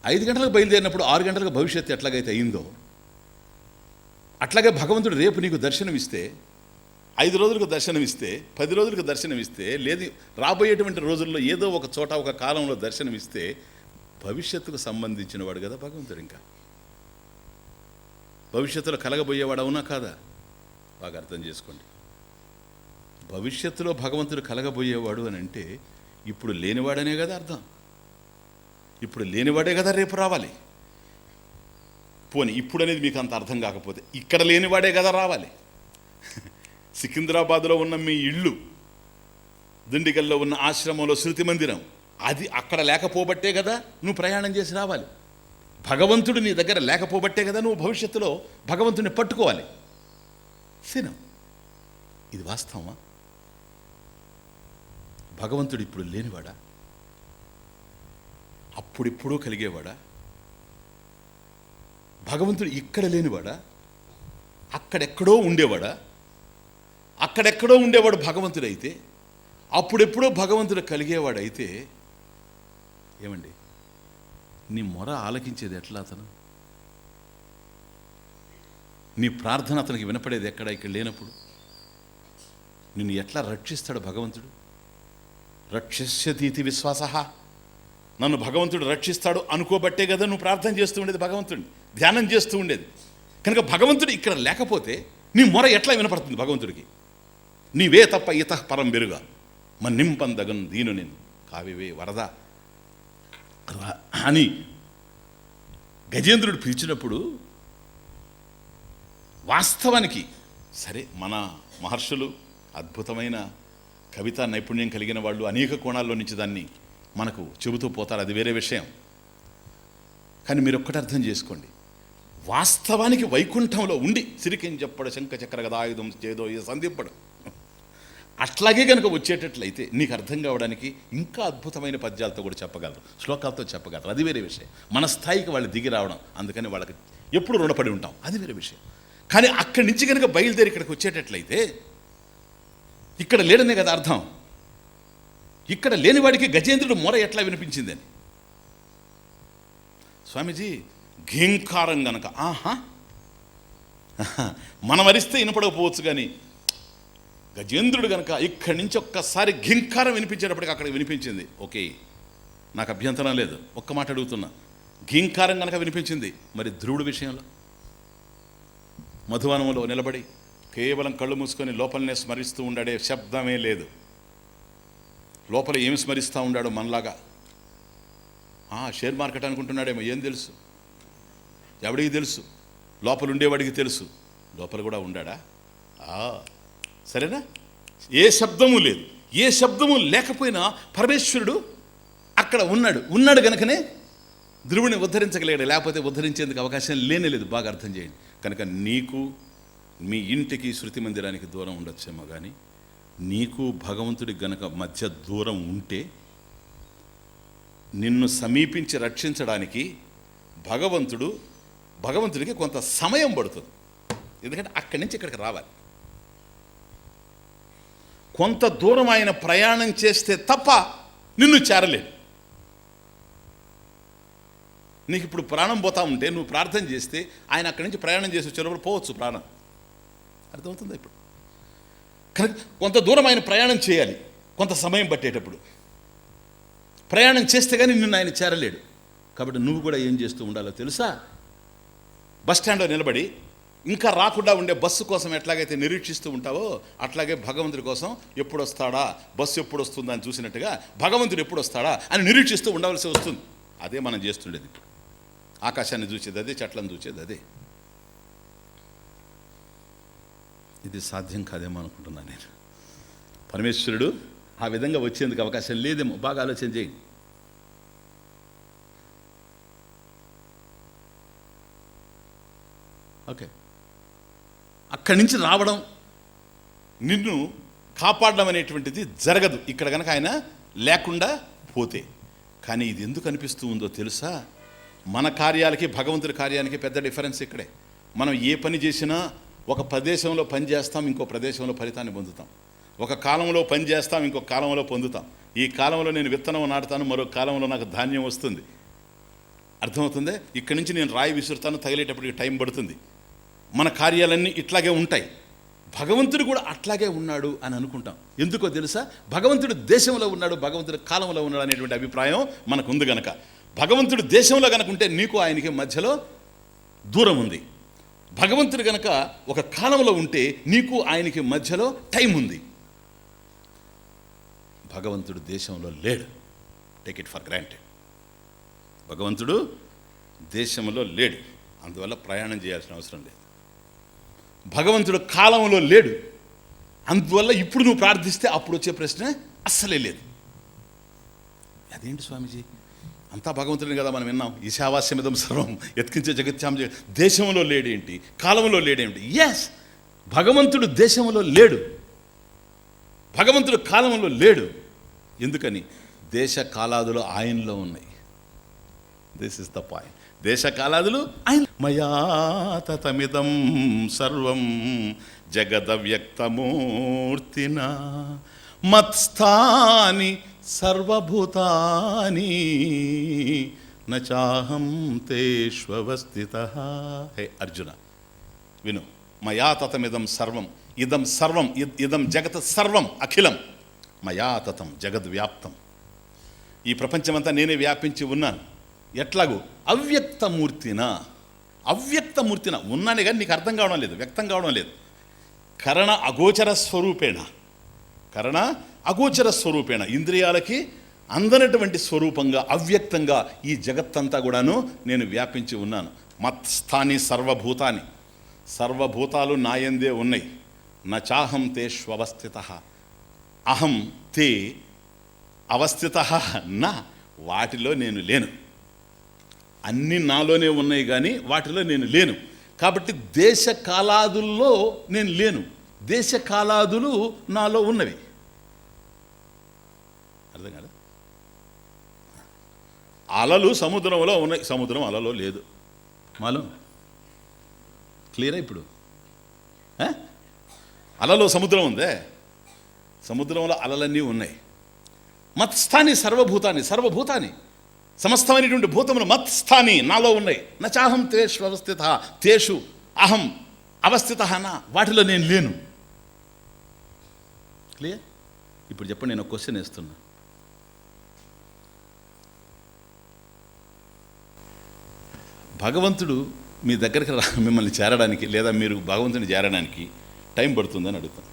5 గంటలకు బయలుదేరినప్పుడు 6 గంటలకు భవిష్యత్తు ఎట్లాగైతే అయిందో అట్లాగే భగవంతుడు రేపు నీకు దర్శనమిస్తే, 5 రోజులకు దర్శనమిస్తే, 10 రోజులకు దర్శనమిస్తే, లేదు రాబోయేటువంటి రోజుల్లో ఏదో ఒక చోట ఒక కాలంలో దర్శనమిస్తే భవిష్యత్తుకు సంబంధించిన వాడు కదా భగవంతుడు. ఇంకా భవిష్యత్తులో కలగబోయేవాడు అవునా కాదా? బాగా అర్థం చేసుకోండి. భవిష్యత్తులో భగవంతుడు కలగబోయేవాడు అని అంటే ఇప్పుడు లేనివాడనే కదా అర్థం. ఇప్పుడు లేనివాడే కదా రేపు రావాలి. పోనీ ఇప్పుడు అనేది మీకు అంత అర్థం కాకపోతే ఇక్కడ లేనివాడే కదా రావాలి. సికింద్రాబాద్లో ఉన్న మీ ఇల్లు, దిండిగల్లో ఉన్న ఆశ్రమంలో శృతి మందిరం, అది అక్కడ లేకపోబట్టే కదా నువ్వు ప్రయాణం చేసి రావాలి. భగవంతుడు నీ దగ్గర లేకపోబట్టే కదా నువ్వు భవిష్యత్తులో భగవంతుడిని పట్టుకోవాలి. సినం, ఇది వాస్తవమా? భగవంతుడు ఇప్పుడు లేనివాడా? అప్పుడిప్పుడూ కలిగేవాడా? భగవంతుడు ఇక్కడ లేనివాడా? అక్కడెక్కడో ఉండేవాడా? అక్కడెక్కడో ఉండేవాడు భగవంతుడైతే, అప్పుడెప్పుడో భగవంతుడు కలిగేవాడైతే ఏమండి, నీ మొర ఆలకించేది ఎట్లా అతను? నీ ప్రార్థన అతనికి వినపడేది ఎక్కడ ఇక్కడ లేనప్పుడు? నిన్ను ఎట్లా రక్షిస్తాడు భగవంతుడు? రక్షస్యతీతి విశ్వాస, నన్ను భగవంతుడు రక్షిస్తాడు అనుకోబట్టే కదా నువ్వు ప్రార్థన చేస్తూ ఉండేది, భగవంతుడిని ధ్యానం చేస్తూ ఉండేది. కనుక భగవంతుడు ఇక్కడ లేకపోతే నీ మొర ఎట్లా వినపడుతుంది భగవంతుడికి? నీవే తప్ప ఇతః పరం బెరుగా మన్నింపందగన్ దీను నేను కావివే వరద అని గజేంద్రుడు పిలిచినప్పుడు వాస్తవానికి సరే, మన మహర్షులు అద్భుతమైన కవితా నైపుణ్యం కలిగిన వాళ్ళు అనేక కోణాల్లో నుంచి దాన్ని మనకు చెబుతూ పోతారు, అది వేరే విషయం. కానీ మీరు ఒక్కటి అర్థం చేసుకోండి, వాస్తవానికి వైకుంఠంలో ఉండి సిరికించెప్పడు శంఖ చక్ర గదాయుధం చేదో సంధింపడు. అట్లాగే కనుక వచ్చేటట్లయితే నీకు అర్థం కావడానికి ఇంకా అద్భుతమైన పద్యాలతో కూడా చెప్పగలరు, శ్లోకాలతో చెప్పగలరు. అది వేరే విషయం. మన స్థాయికి వాళ్ళు దిగి రావడం, అందుకని వాళ్ళకి ఎప్పుడు రుణపడి ఉంటాం, అది వేరే విషయం. కానీ అక్కడి నుంచి కనుక బయలుదేరి ఇక్కడికి వచ్చేటట్లయితే ఇక్కడ లేడనే కదా అర్థం. ఇక్కడ లేనివాడికి గజేంద్రుడు మొర ఎట్లా వినిపించిందని. స్వామీజీ ఘీంకారం గనక మనం అరిస్తే వినపడకపోవచ్చు, కానీ గజేంద్రుడు గనక ఇక్కడి నుంచి ఒక్కసారి ఘీంకారం వినిపించేటప్పటికి అక్కడ వినిపించింది. ఓకే, నాకు అభ్యంతరం లేదు. ఒక్క మాట అడుగుతున్నా, ఘీంకారం గనక వినిపించింది, మరి ధ్రువుడి విషయంలో మధువనంలో నిలబడి కేవలం కళ్ళు మూసుకొని లోపలనే స్మరిస్తూ ఉండాడే, శబ్దమే లేదు. లోపల ఏమి స్మరిస్తూ ఉండాడో మనలాగా. షేర్ మార్కెట్ అనుకుంటున్నాడేమో, ఏం తెలుసు, ఎవడికి తెలుసు, లోపల ఉండేవాడికి తెలుసు. లోపల కూడా ఉండాడా? సరేనా? ఏ శబ్దము లేదు. ఏ శబ్దము లేకపోయినా పరమేశ్వరుడు అక్కడ ఉన్నాడు కనుకనే ధ్రువుని ఉద్ధరించగలిగాడు, లేకపోతే ఉద్ధరించేందుకు అవకాశం లేనేలేదు. బాగా అర్థం చేయండి. కనుక నీకు మీ ఇంటికి శృతి మందిరానికి దూరం ఉండొచ్చేమో, కానీ నీకు భగవంతుడికి గనక మధ్య దూరం ఉంటే నిన్ను సమీపించి రక్షించడానికి భగవంతుడికి కొంత సమయం పడుతుంది. ఎందుకంటే అక్కడి నుంచి ఇక్కడికి రావాలి. కొంత దూరం ఆయన ప్రయాణం చేస్తే తప్ప నిన్ను చేరలేదు. నీకు ఇప్పుడు ప్రాణం పోతా ఉంటే నువ్వు ప్రార్థన చేస్తే ఆయన అక్కడి నుంచి ప్రయాణం చేసి వచ్చేటప్పుడు పోవచ్చు ప్రాణం. అర్థమవుతుందా? ఇప్పుడు కనుక కొంత దూరం ఆయన ప్రయాణం చేయాలి, కొంత సమయం పట్టేటప్పుడు ప్రయాణం చేస్తే కానీ నిన్ను ఆయన చేరలేడు. కాబట్టి నువ్వు కూడా ఏం చేస్తూ ఉండాలో తెలుసా? బస్ స్టాండ్లో నిలబడి ఇంకా రాకుండా ఉండే బస్సు కోసం ఎట్లాగైతే నిరీక్షిస్తూ ఉంటావో, అట్లాగే భగవంతుడి కోసం ఎప్పుడు వస్తాడా, బస్సు ఎప్పుడు వస్తుందా అని చూసినట్టుగా భగవంతుడు ఎప్పుడు వస్తాడా అని నిరీక్షిస్తూ ఉండవలసి వస్తుంది. అదే మనం చేస్తుండేది. ఇప్పుడు ఆకాశాన్ని చూసేది అదే, చెట్లను చూసేది అదే. ఇది సాధ్యం కాదేమో అనుకుంటున్నాను నేను. పరమేశ్వరుడు ఆ విధంగా వచ్చేందుకు అవకాశం లేదేమో. బాగా ఆలోచన చేయండి. ఓకే, అక్కడి నుంచి రావడం, నిన్ను కాపాడడం అనేటువంటిది జరగదు ఇక్కడ కనుక ఆయన లేకుండా పోతే. కానీ ఇది ఎందుకు అనిపిస్తూ ఉందో తెలుసా? మన కార్యాలకి భగవంతుడి కార్యానికి పెద్ద డిఫరెన్స్ ఇక్కడే. మనం ఏ పని చేసినా ఒక ప్రదేశంలో పని చేస్తాం, ఇంకో ప్రదేశంలో ఫలితాన్ని పొందుతాం. ఒక కాలంలో పని చేస్తాం, ఇంకొక కాలంలో పొందుతాం. ఈ కాలంలో నేను విత్తనం నాటుతాను, మరో కాలంలో నాకు ధాన్యం వస్తుంది. అర్థమవుతుంది? ఇక్కడి నుంచి నేను రాయి విసురుతాను, తగిలేటప్పటికి టైం పడుతుంది. మన కార్యాలన్నీ ఇట్లాగే ఉంటాయి. భగవంతుడు కూడా అట్లాగే ఉన్నాడు అని అనుకుంటాం. ఎందుకో తెలుసా? భగవంతుడు దేశంలో ఉన్నాడు, భగవంతుడు కాలంలో ఉన్నాడు అనేటువంటి అభిప్రాయం మనకు ఉంది గనక. భగవంతుడు దేశంలో కనుక ఉంటే నీకు ఆయనకి మధ్యలో దూరం ఉంది. భగవంతుడు కనుక ఒక కాలంలో ఉంటే నీకు ఆయనకి మధ్యలో టైం ఉంది. భగవంతుడు దేశంలో లేడు. Take it for granted. భగవంతుడు దేశంలో లేడు, అందువల్ల ప్రయాణం చేయాల్సిన అవసరం లేదు. భగవంతుడు కాలంలో లేడు, అందువల్ల ఇప్పుడు నువ్వు ప్రార్థిస్తే అప్పుడు వచ్చే ప్రశ్న అస్సలే లేదు. అదేంటి స్వామీజీ, అంతా భగవంతుడిని కదా మనం విన్నాం. ఈశావాస్యమిదం సర్వం యత్కించే జగత్యాం. దేశంలో లేడేంటి, కాలంలో లేడేంటి? ఎస్, భగవంతుడు దేశంలో లేడు, భగవంతుడు కాలంలో లేడు. ఎందుకని? దేశ కాలాదులు ఆయనలో ఉన్నాయి. This is the point. దేశ కాలాదులు ఆయన. మయా తతమిదం సర్వం జగదవ్యక్తమూర్తినా మత్స్థాని సర్వభూతాని నచాహం తేష్వస్థితః. హే అర్జున విను. మయా తతమిదం సర్వం, ఇదం సర్వం, ఇదం జగత్ సర్వం అఖిలం మయా తతం జగద్వ్యాప్తం. ఈ ప్రపంచమంతా నేనే వ్యాపించి ఉన్నాను. ఎట్లాగూ అవ్యక్తమూర్తిన. అవ్యక్తమూర్తిన ఉన్నానే కానీ నీకు అర్థం కావడం లేదు, వ్యక్తం కావడం లేదు. కరణ అగోచర స్వరూపేణ, కరణ అగోచర స్వరూపేణ, ఇంద్రియాలకి అందనటువంటి స్వరూపంగా అవ్యక్తంగా ఈ జగత్తంతా కూడాను నేను వ్యాపించి ఉన్నాను. మత్స్థాని సర్వభూతాని, సర్వభూతాలు నాయందే ఉన్నాయి. నచాహం తేష్వస్థితః, అహం తే అవస్థితః నా, వాటిలో నేను లేను. అన్నీ నాలోనే ఉన్నాయి కానీ వాటిలో నేను లేను. కాబట్టి దేశ కాలాదుల్లో నేను లేను, దేశ కాలాదులు నాలో ఉన్నవి. అర్థం కదా? అలలు సముద్రంలో ఉన్నాయి, సముద్రం అలలో లేదు. మాలో క్లియరా? ఇప్పుడు అలలో సముద్రం ఉందే, సముద్రంలో అలలన్నీ ఉన్నాయి. మత్స్థాని సర్వభూతాన్ని, సర్వభూతాన్ని సమస్తమైనటువంటి భూతములు మత్స్థాని నాలో ఉన్నాయి. నచాహం తేషు అవస్థిత, తేషు అహం అవస్థిత నా, వాటిలో నేను లేను. క్లియర్? ఇప్పుడు చెప్పండి, నేను ఒక క్వశ్చన్ వేస్తున్నా. భగవంతుడు మీ దగ్గరికి మిమ్మల్ని చేరడానికి లేదా మీరు భగవంతుని చేరడానికి టైం పడుతుందని అడుగుతాను.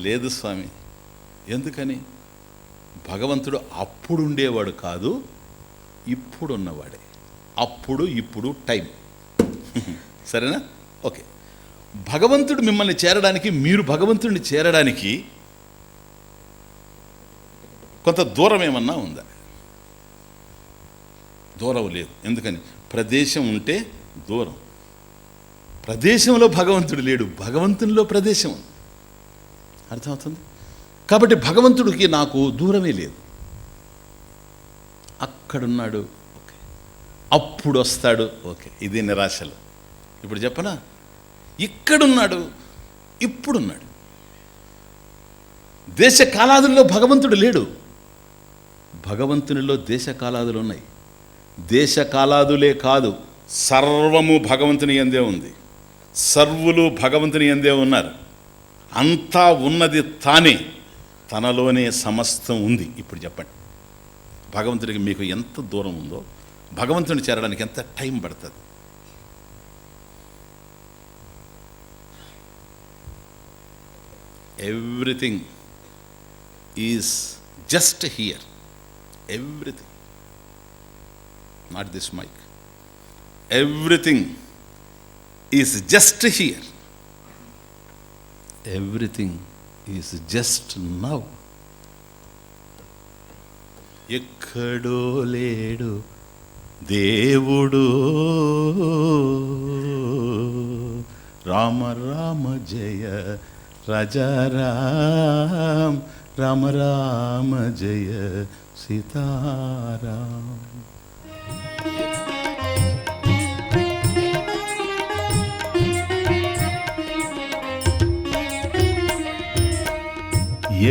లేదు స్వామి. ఎందుకని? భగవంతుడు అప్పుడు ఉండేవాడు కాదు, ఇప్పుడు ఉన్నవాడే. అప్పుడు ఇప్పుడు టైం. సరేనా? ఓకే. భగవంతుడు మిమ్మల్ని చేరడానికి, మీరు భగవంతుడిని చేరడానికి కొంత దూరం ఏమన్నా ఉందా? దూరం లేదు. ఎందుకని? ప్రదేశం ఉంటే దూరం. ప్రదేశంలో భగవంతుడు లేడు, భగవంతునిలో ప్రదేశం ఉంది. అర్థమవుతుంది? కాబట్టి భగవంతుడికి నాకు దూరమే లేదు. అక్కడున్నాడు, ఓకే. అప్పుడు వస్తాడు, ఓకే. ఇది నిరాశలు. ఇప్పుడు చెప్పనా? ఇక్కడున్నాడు, ఇప్పుడున్నాడు. దేశ కాలాదుల్లో భగవంతుడు లేడు, భగవంతునిలో దేశ కాలాదులు ఉన్నాయి. దేశ కాలాదులే కాదు, సర్వము భగవంతుని యందే ఉంది. సర్వులు భగవంతుని యందే ఉన్నారు. అంతా ఉన్నది తానే, తనలోనే సమస్తం ఉంది. ఇప్పుడు చెప్పండి, భగవంతుడికి మీకు ఎంత దూరం ఉందో, భగవంతుని చేరడానికి ఎంత టైం పడుతుంది? Everything is just here. Everything, not this mic. Everything is just here. Everything is just now. ఎక్కడో లేడు దేవుడు, రామ రామ జయ రాజారాం, రామ రామ జయ సీతారాం.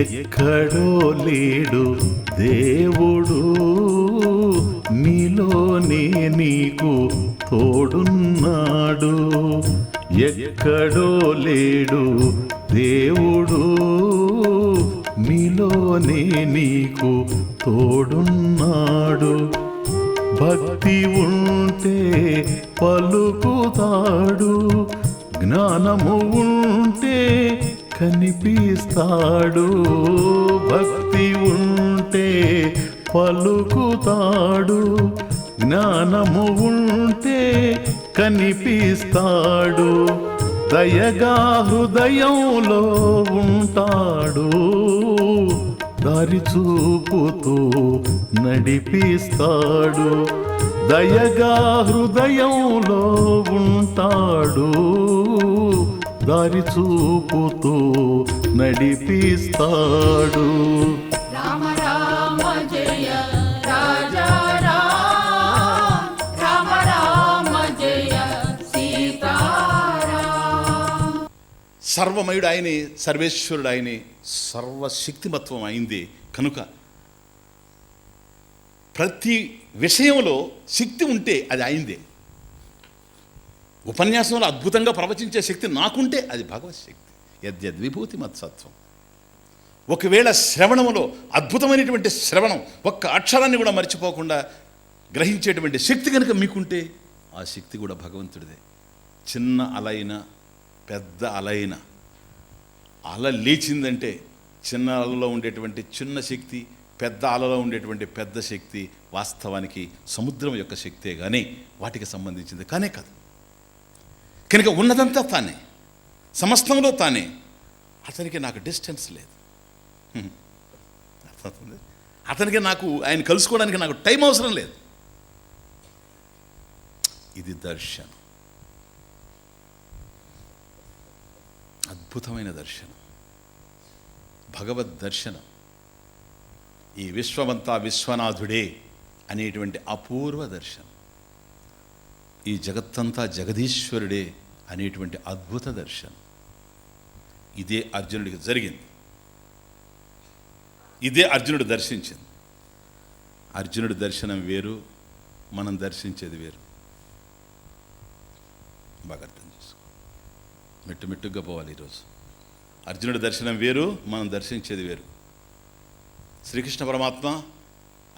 ఎక్కడో లేడు దేవుడు, నీలోనే నీకు తోడున్నాడు. ఎక్కడో లేడు దేవుడు, నీలోనే నీకు తోడున్నాడు. భక్తి ఉంటే పలుకుతాడు, జ్ఞానము ఉంటే కనిపిస్తాడు. భక్తి ఉంటే పలుకుతాడు, జ్ఞానము ఉంటే కనిపిస్తాడు. దయగా హృదయంలో ఉంటాడు, దారి చూపుతూ నడిపిస్తాడు. దయగా హృదయంలో ఉంటాడు, దారి చూపుతూ నడిపిస్తాడు. రామ రామ జయ రాజా రామ, రామ రామ జయ సీతారాం. సర్వమయుడు ఆయనే, సర్వేశ్వరుడు ఆయనే, సర్వశక్తిమత్వం అయింది. కనుక ప్రతి విషయంలో శక్తి ఉంటే అది అయిందే. ఉపన్యాసంలో అద్భుతంగా ప్రవచించే శక్తి నాకుంటే అది భగవత్ శక్తి. యద్యద్విభూతి మత్సత్వం. ఒకవేళ శ్రవణములో అద్భుతమైనటువంటి శ్రవణం, ఒక్క అక్షరాన్ని కూడా మర్చిపోకుండా గ్రహించేటువంటి శక్తి కనుక మీకుంటే ఆ శక్తి కూడా భగవంతుడిదే. చిన్న అలైన పెద్ద అలైన, అల లేచిందంటే చిన్న అలలో ఉండేటువంటి చిన్న శక్తి, పెద్ద అలలో ఉండేటువంటి పెద్ద శక్తి వాస్తవానికి సముద్రం యొక్క శక్తే కానీ వాటికి సంబంధించింది కానే కాదు. కనుక ఉన్నదంతా తానే, సమస్తంలో తానే. అతనికి నాకు డిస్టెన్స్ లేదు. అర్థమవుతుంది? అతనికి నాకు ఆయన కలుసుకోవడానికి నాకు టైం అవసరం లేదు. ఇది దర్శనం, అద్భుతమైన దర్శనం, భగవద్ దర్శనం. ఈ విశ్వమంతా విశ్వనాథుడే అనేటువంటి అపూర్వ దర్శనం, ఈ జగత్తంతా జగదీశ్వరుడే అనేటువంటి అద్భుత దర్శనం. ఇదే అర్జునుడికి జరిగింది, ఇదే అర్జునుడు దర్శించింది. అర్జునుడి దర్శనం వేరు, మనం దర్శించేది వేరు. బాగా అర్థం చేసుకో, మెట్టుగా పోవాలి ఈరోజు. అర్జునుడి దర్శనం వేరు, మనం దర్శించేది వేరు. శ్రీకృష్ణ పరమాత్మ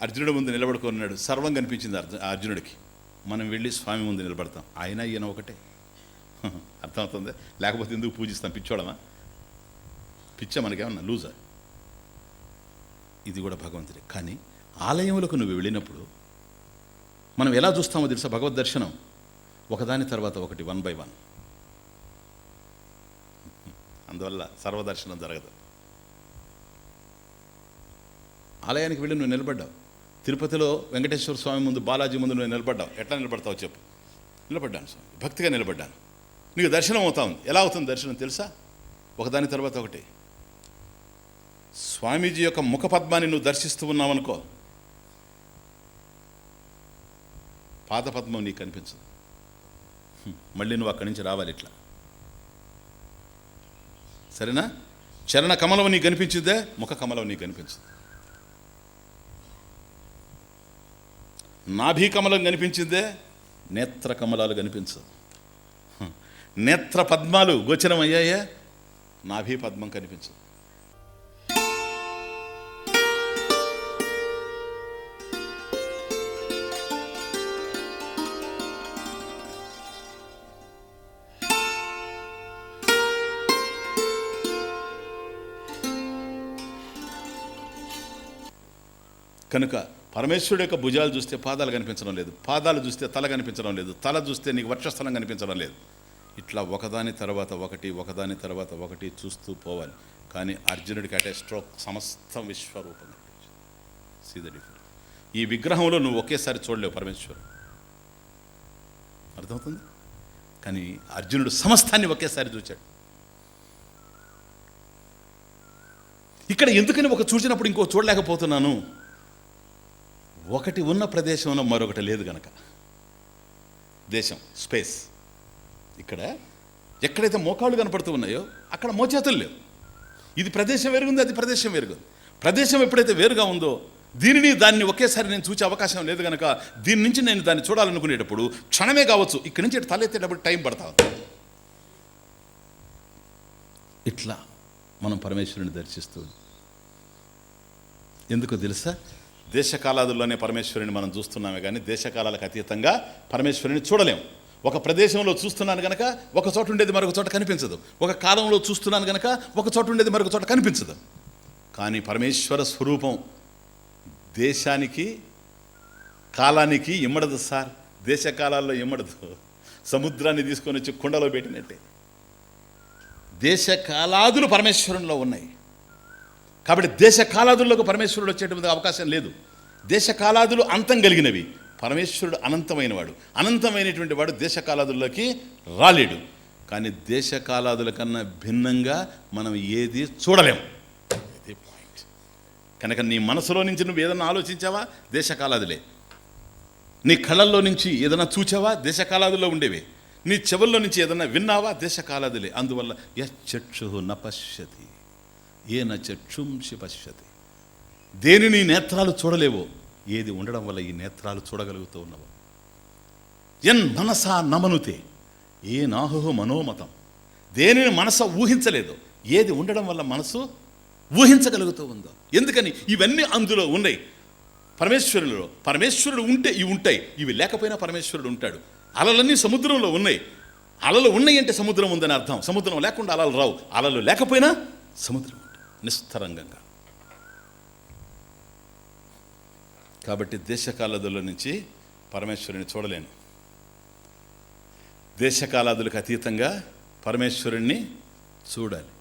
అర్జునుడి ముందు నిలబడుకున్నాడు, సర్వం కనిపించింది అర్జునుడికి. మనం వెళ్ళి స్వామి ముందు నిలబడతాం, ఆయన ఈయన ఒకటే. అర్థమవుతుంది? లేకపోతే ఎందుకు పూజిస్తాం? పిచ్చోడమా? పిచ్చ మనకేమన్నా లూజా? ఇది కూడా భగవంతుడే. కానీ ఆలయములకు నువ్వు వెళ్ళినప్పుడు మనం ఎలా చూస్తామో తెలుసా? భగవద్ దర్శనం ఒకదాని తర్వాత ఒకటి, 1 by 1. అందువల్ల సర్వదర్శనం జరగదు. ఆలయానికి వెళ్ళి నువ్వు నిలబడ్డావు, తిరుపతిలో వెంకటేశ్వర స్వామి ముందు, బాలాజీ ముందు నువ్వు నిలబడ్డావు. ఎట్లా నిలబడతావు చెప్పు? నిలబడ్డాను స్వామి, భక్తిగా నిలబడ్డాను. నీకు దర్శనం అవుతా ఉంది. ఎలా అవుతుంది దర్శనం తెలుసా? ఒకదాని తర్వాత ఒకటి. స్వామీజీ యొక్క ముఖపద్మాన్ని నువ్వు దర్శిస్తూ ఉన్నావనుకో, పాదపద్మం నీకు కనిపించదు. మళ్ళీ నువ్వు అక్కడి నుంచి రావాలి ఇట్లా, సరేనా? చరణ కమలం నీకు కనిపించిందే, ముఖ కమలం నీకు కనిపించదు. నాభి కమలం కనిపించిందే, నేత్ర కమలాలు కనిపించదు. నేత్ర పద్మాలు గోచరం అయ్యాయే, నాభి పద్మం కనిపించదు. కనుక పరమేశ్వరుడు యొక్క భుజాలు చూస్తే పాదాలు కనిపించడం లేదు, పాదాలు చూస్తే తల కనిపించడం లేదు, తల చూస్తే నీకు వక్షస్థలం కనిపించడం లేదు. ఇట్లా ఒకదాని తర్వాత ఒకటి, ఒకదాని తర్వాత ఒకటి చూస్తూ పోవాలి. కానీ అర్జునుడికి అటే స్ట్రోక్ సమస్త విశ్వరూపం కనిపించింది. See the difference. ఈ విగ్రహంలో నువ్వు ఒకేసారి చూడలేవు పరమేశ్వరుడు, అర్థమవుతుంది? కానీ అర్జునుడు సమస్తాన్ని ఒకేసారి చూచాడు. ఇక్కడ ఎందుకని ఒక చూసినప్పుడు ఇంకో చూడలేకపోతున్నాను? ఒకటి ఉన్న ప్రదేశంలో మరొకటి లేదు గనక. దేశం, స్పేస్. ఇక్కడ ఎక్కడైతే మోకాళ్ళు కనపడుతూ ఉన్నాయో అక్కడ మోచేతులు లేవు. ఇది ప్రదేశం వేరుగుంది, అది ప్రదేశం వేరుగుంది. ప్రదేశం ఎప్పుడైతే వేరుగా ఉందో దాన్ని ఒకేసారి నేను చూసే అవకాశం లేదు కనుక దీని నుంచి నేను దాన్ని చూడాలనుకునేటప్పుడు క్షణమే కావచ్చు, ఇక్కడి నుంచి తలెత్తేటప్పుడు టైం పడతా. ఇట్లా మనం పరమేశ్వరుని దర్శిస్తూ, ఎందుకో తెలుసా? దేశకాలాదుల్లోనే పరమేశ్వరుని మనం చూస్తున్నామే కానీ దేశకాలాలకు అతీతంగా పరమేశ్వరుని చూడలేము. ఒక ప్రదేశంలో చూస్తున్నాను కనుక ఒక చోట ఉండేది మరొక చోట కనిపించదు, ఒక కాలంలో చూస్తున్నాను కనుక ఒక చోట ఉండేది మరొక చోట కనిపించదు. కానీ పరమేశ్వర స్వరూపం దేశానికి కాలానికి ఇమ్మడదు సార్. దేశకాలాల్లో ఇమ్మడదు. సముద్రాన్ని తీసుకొని వచ్చి కుండలో పెట్టినట్టే దేశకాలాదులు పరమేశ్వరునిలో ఉన్నాయి. కాబట్టి దేశకాలాదుల్లోకి పరమేశ్వరుడు వచ్చేటువంటి అవకాశం లేదు. దేశకాలాదులు అంతం కలిగినవి, పరమేశ్వరుడు అనంతమైన వాడు. అనంతమైనటువంటి వాడు దేశకాలాదుల్లోకి రాలేడు. కానీ దేశకాలాదుల కన్నా భిన్నంగా మనం ఏది చూడలేము. ఇదే పాయింట్. కనుక నీ మనసులో నుంచి నువ్వు ఏదన్నా ఆలోచించావా? దేశకాలాదులే. నీ కళ్ళల్లో నుంచి ఏదైనా చూచావా? దేశకాలాదుల్లో ఉండేవి. నీ చెవుల్లో నుంచి ఏదన్నా విన్నావా? దేశకాలాదులే. అందువల్ల యచ్చక్షు న పశ్యతి ఏన చక్షుంషి పశ్యతి. దేనిని నేత్రాలు చూడలేవో, ఏది ఉండడం వల్ల ఈ నేత్రాలు చూడగలుగుతూ ఉన్నావు. ఎన్ మనసా నమనుతే ఏ నాహు మనోమతం. దేనిని మనసు ఊహించలేదు, ఏది ఉండడం వల్ల మనసు ఊహించగలుగుతూ ఉందో. ఎందుకని? ఇవన్నీ అందులో ఉన్నాయి పరమేశ్వరులో. పరమేశ్వరుడు ఉంటే ఇవి ఉంటాయి, ఇవి లేకపోయినా పరమేశ్వరుడు ఉంటాడు. అలలన్నీ సముద్రంలో ఉన్నాయి. అలలు ఉన్నాయి అంటే సముద్రం ఉందని అర్థం. సముద్రం లేకుండా అలలు రావు, అలలు లేకపోయినా సముద్రం ఉంటుంది నిస్తరంగంగా. కాబట్టి దేశకాలాదుల నుంచి పరమేశ్వరుని చూడలేను. దేశకాలాదులకు అతీతంగా పరమేశ్వరుణ్ణి చూడాలి.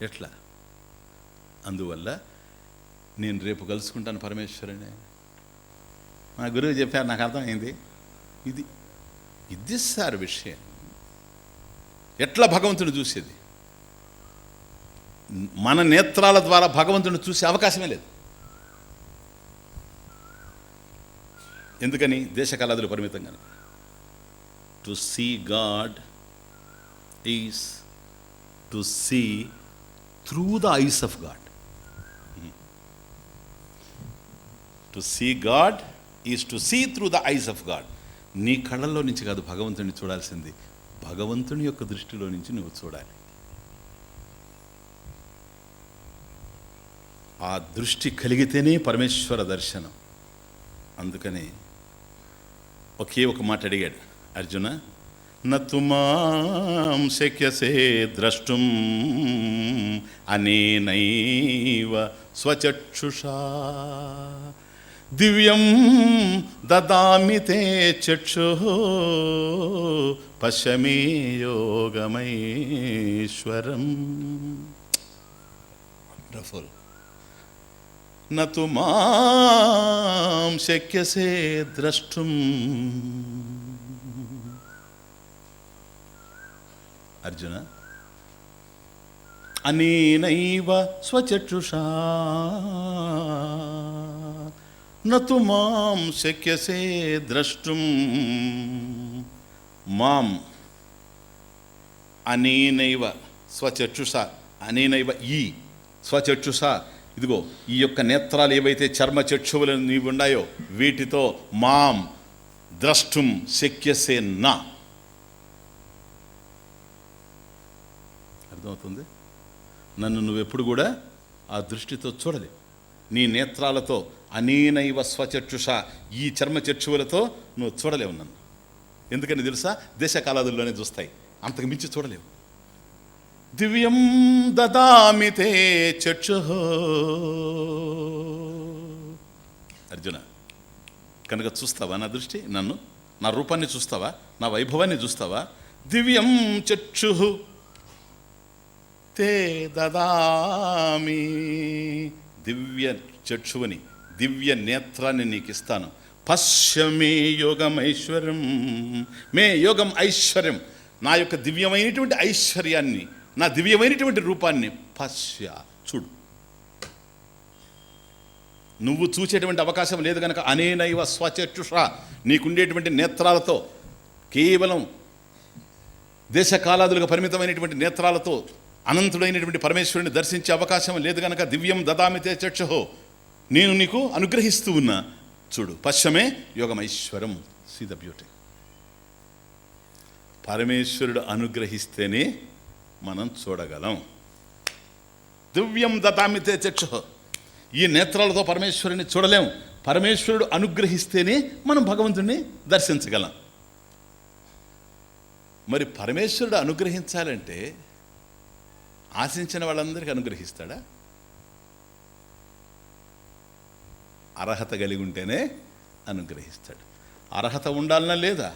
ఎట్లా? అందువల్ల నేను రేపు కలుసుకుంటాను పరమేశ్వరుని. మా గురువు చెప్పారు, నాకు అర్థమైంది. ఇది సార్ విషయం. ఎట్లా భగవంతుని చూసేది? మన నేత్రాల ద్వారా భగవంతుని చూసే అవకాశమే లేదు. ఎందుకని? దేశకాలాదులు పరిమితంగా. To see God is to see through the eyes of God. To see God is to see through the eyes of God. నీ కళ్ళల్లో నుంచి కాదు భగవంతుని చూడాల్సింది, భగవంతుని యొక్క దృష్టిలో నుంచి నువ్వు చూడాలి. ఆ దృష్టి కలిగితేనే పరమేశ్వర దర్శనం. అందుకని ఒకే ఒక మాట అడిగాడు అర్జున, నతుమాం శక్యసే ద్రష్టుం అనేనైవ స్వచక్షుషా దివ్యం దదామి తే చక్షుః పశ్యమే యోగమైశ్వరం. వండర్ఫుల్. నతు మాం శక్యసే ద్రష్టుం. అర్జున, అనేనైవ స్వచక్షుషా నతు మాం శక్యసే ద్రష్టుం. మాం అనేనైవ స్వచక్షుష, అనేనైవ ఈ స్వచక్షుష, ఇదిగో ఈ యొక్క నేత్రాలు ఏవైతే చర్మ చక్షువులు నీవు ఉన్నాయో వీటితో మాం ద్రష్టుం శక్యసే నా. అర్థమవుతుంది? నన్ను నువ్వెప్పుడు కూడా ఆ దృష్టితో చూడలేవు. నీ నేత్రాలతో అనేనైవ స్వచక్షుష, ఈ చర్మ చక్షువులతో నువ్వు చూడలేవు నన్ను. ఎందుకని తెలుసా? దేశకాలాదుల్లోనే చూస్తాయి, అంతకు మించి చూడలేవు. దివ్యం దదామి తే చక్షుః. అర్జున, కనుక చూస్తావా నా దృష్టి, నన్ను, నా రూపాన్ని చూస్తావా, నా వైభవాన్ని చూస్తావా? దివ్యం చక్షుః తే దదామి. దివ్య చక్షువుని, దివ్య నేత్రాన్ని నీకు ఇస్తాను. పశ్యమే యోగమైశ్వర్యం. మే యోగం ఐశ్వర్యం, నా యొక్క దివ్యమైనటువంటి ఐశ్వర్యాన్ని, నా దివ్యమైనటువంటి రూపాన్ని పశ్య, చూడు. నువ్వు చూసేటువంటి అవకాశం లేదు కనుక అనేనైవ స్వచక్షుష, నీకుండేటువంటి నేత్రాలతో, కేవలం దేశకాలాదులుగా పరిమితమైనటువంటి నేత్రాలతో అనంతుడైనటువంటి పరమేశ్వరుని దర్శించే అవకాశం లేదు కనుక దివ్యం దదామితే చక్షుః, నేను నీకు అనుగ్రహిస్తూ ఉన్నా, చూడు. పశ్యమే యోగమైశ్వరం. See the beauty. పరమేశ్వరుడు అనుగ్రహిస్తేనే మనం చూడగలం. దివ్యం దదామితే చక్షుః, ఈ నేత్రాలతో పరమేశ్వరుని చూడలేం. పరమేశ్వరుడు అనుగ్రహిస్తేనే మనం భగవంతుడిని దర్శించగలం. మరి పరమేశ్వరుడు అనుగ్రహించాలంటే ఆశించిన వాళ్ళందరికీ అనుగ్రహిస్తాడా? అర్హత కలిగి ఉంటేనే అనుగ్రహిస్తాడు. అర్హత ఉండాలన్నా లేదా?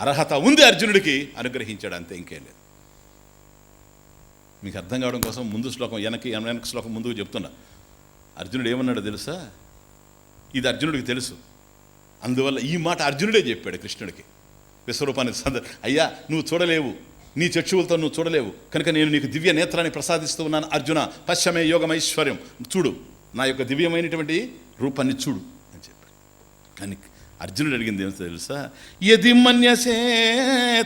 అర్హత ఉంది అర్జునుడికి, అనుగ్రహించాడు, అంతే, ఇంకేం లేదు. మీకు అర్థం కావడం కోసం ముందు శ్లోకం వెనక శ్లోకం ముందుకు చెప్తున్నా. అర్జునుడు ఏమన్నాడో తెలుసా? ఇది అర్జునుడికి తెలుసు. అందువల్ల ఈ మాట అర్జునుడే చెప్పాడు కృష్ణుడికి. విశ్వరూపాన్ని అయ్యా, నువ్వు చూడలేవు, నీ చక్షువులతో నువ్వు చూడలేవు కనుక నేను నీకు దివ్య నేత్రాన్ని ప్రసాదిస్తూ ఉన్నాను. అర్జున, పశ్యమే యోగమైశ్వర్యం, చూడు, నా యొక్క దివ్యమైనటువంటి రూపాన్ని చూడు అని చెప్పాడు. కానీ అర్జునుడు అడిగింది ఏమిటో తెలుసా? యది మన్యసే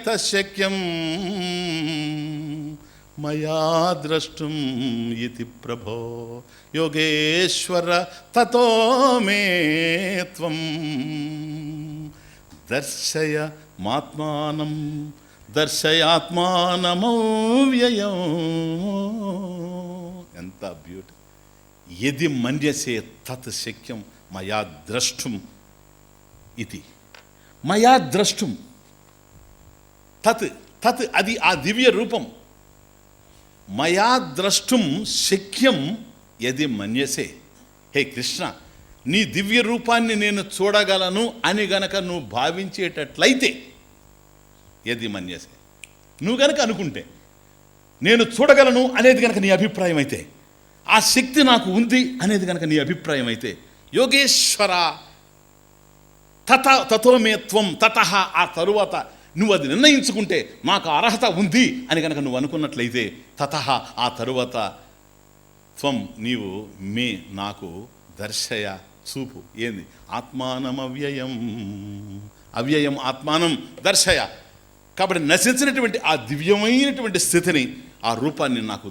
తశక్యం మయా ద్రష్టుం ఇతి ప్రభో యోగేశ్వర తతో మే త్వం దర్శయాత్మానం దర్శయాత్మానమవ్యయం. ఎంత బ్యూటీ! యది మన్యసే తత్ శక్యం మయా ద్రష్టుం ఇది. మయా ద్రష్టుం తత్ తత్, అది ఆ దివ్య రూపం. మయా ద్రష్టుం శక్యం యది మన్యసే. హే కృష్ణ, నీ దివ్య రూపాన్ని నేను చూడగలను అని గనక నువ్వు భావించేటట్లయితే, యది మన్యసే, నువ్వు గనక అనుకుంటే, నేను చూడగలను అనేది గనక నీ అభిప్రాయం అయితే, ఆ శక్తి నాకు ఉంది అనేది కనుక నీ అభిప్రాయం అయితే, యోగేశ్వర తథోమే త్వం తతః, ఆ తరువాత నువ్వు అది నిర్ణయించుకుంటే నాకు అర్హత ఉంది అని కనుక నువ్వు అనుకున్నట్లయితే, తతః ఆ తరువాత త్వం నీవు మే నాకు దర్శయ చూపు. ఏంది? ఆత్మానం అవ్యయం, అవ్యయం ఆత్మానం దర్శయ. కాబట్టి నశించినటువంటి ఆ దివ్యమైనటువంటి స్థితిని, ఆ రూపాన్ని నాకు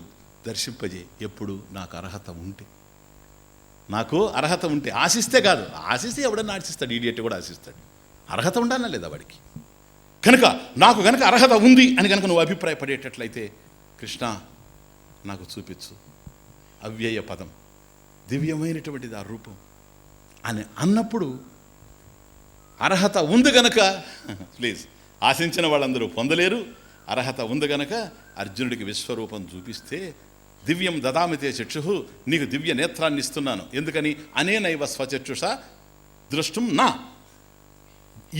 దర్శింపజే. ఎప్పుడు? నాకు అర్హత ఉంటే. నాకు అర్హత ఉంటే. ఆశిస్తే కాదు. ఆశిస్తే ఎవడన్నా ఆశిస్తాడు, ఈడియట్ కూడా ఆశిస్తాడు. అర్హత ఉండాలా లేదా వాడికి? కనుక నాకు కనుక అర్హత ఉంది అని కనుక నువ్వు అభిప్రాయపడేటట్లయితే, కృష్ణ నాకు చూపించు అవ్యయ పదం, దివ్యమైనటువంటిది ఆ రూపం అని అన్నప్పుడు, అర్హత ఉంది గనక ప్లీజ్, ఆశించిన వాళ్ళందరూ పొందలేరు. అర్హత ఉంది గనక అర్జునుడికి విశ్వరూపం చూపిస్తే, దివ్యం దదామితే చక్షు, నీకు దివ్య నేత్రాన్ని ఇస్తున్నాను. ఎందుకని? అనేనైవ స్వచక్షుష దృష్టం నా,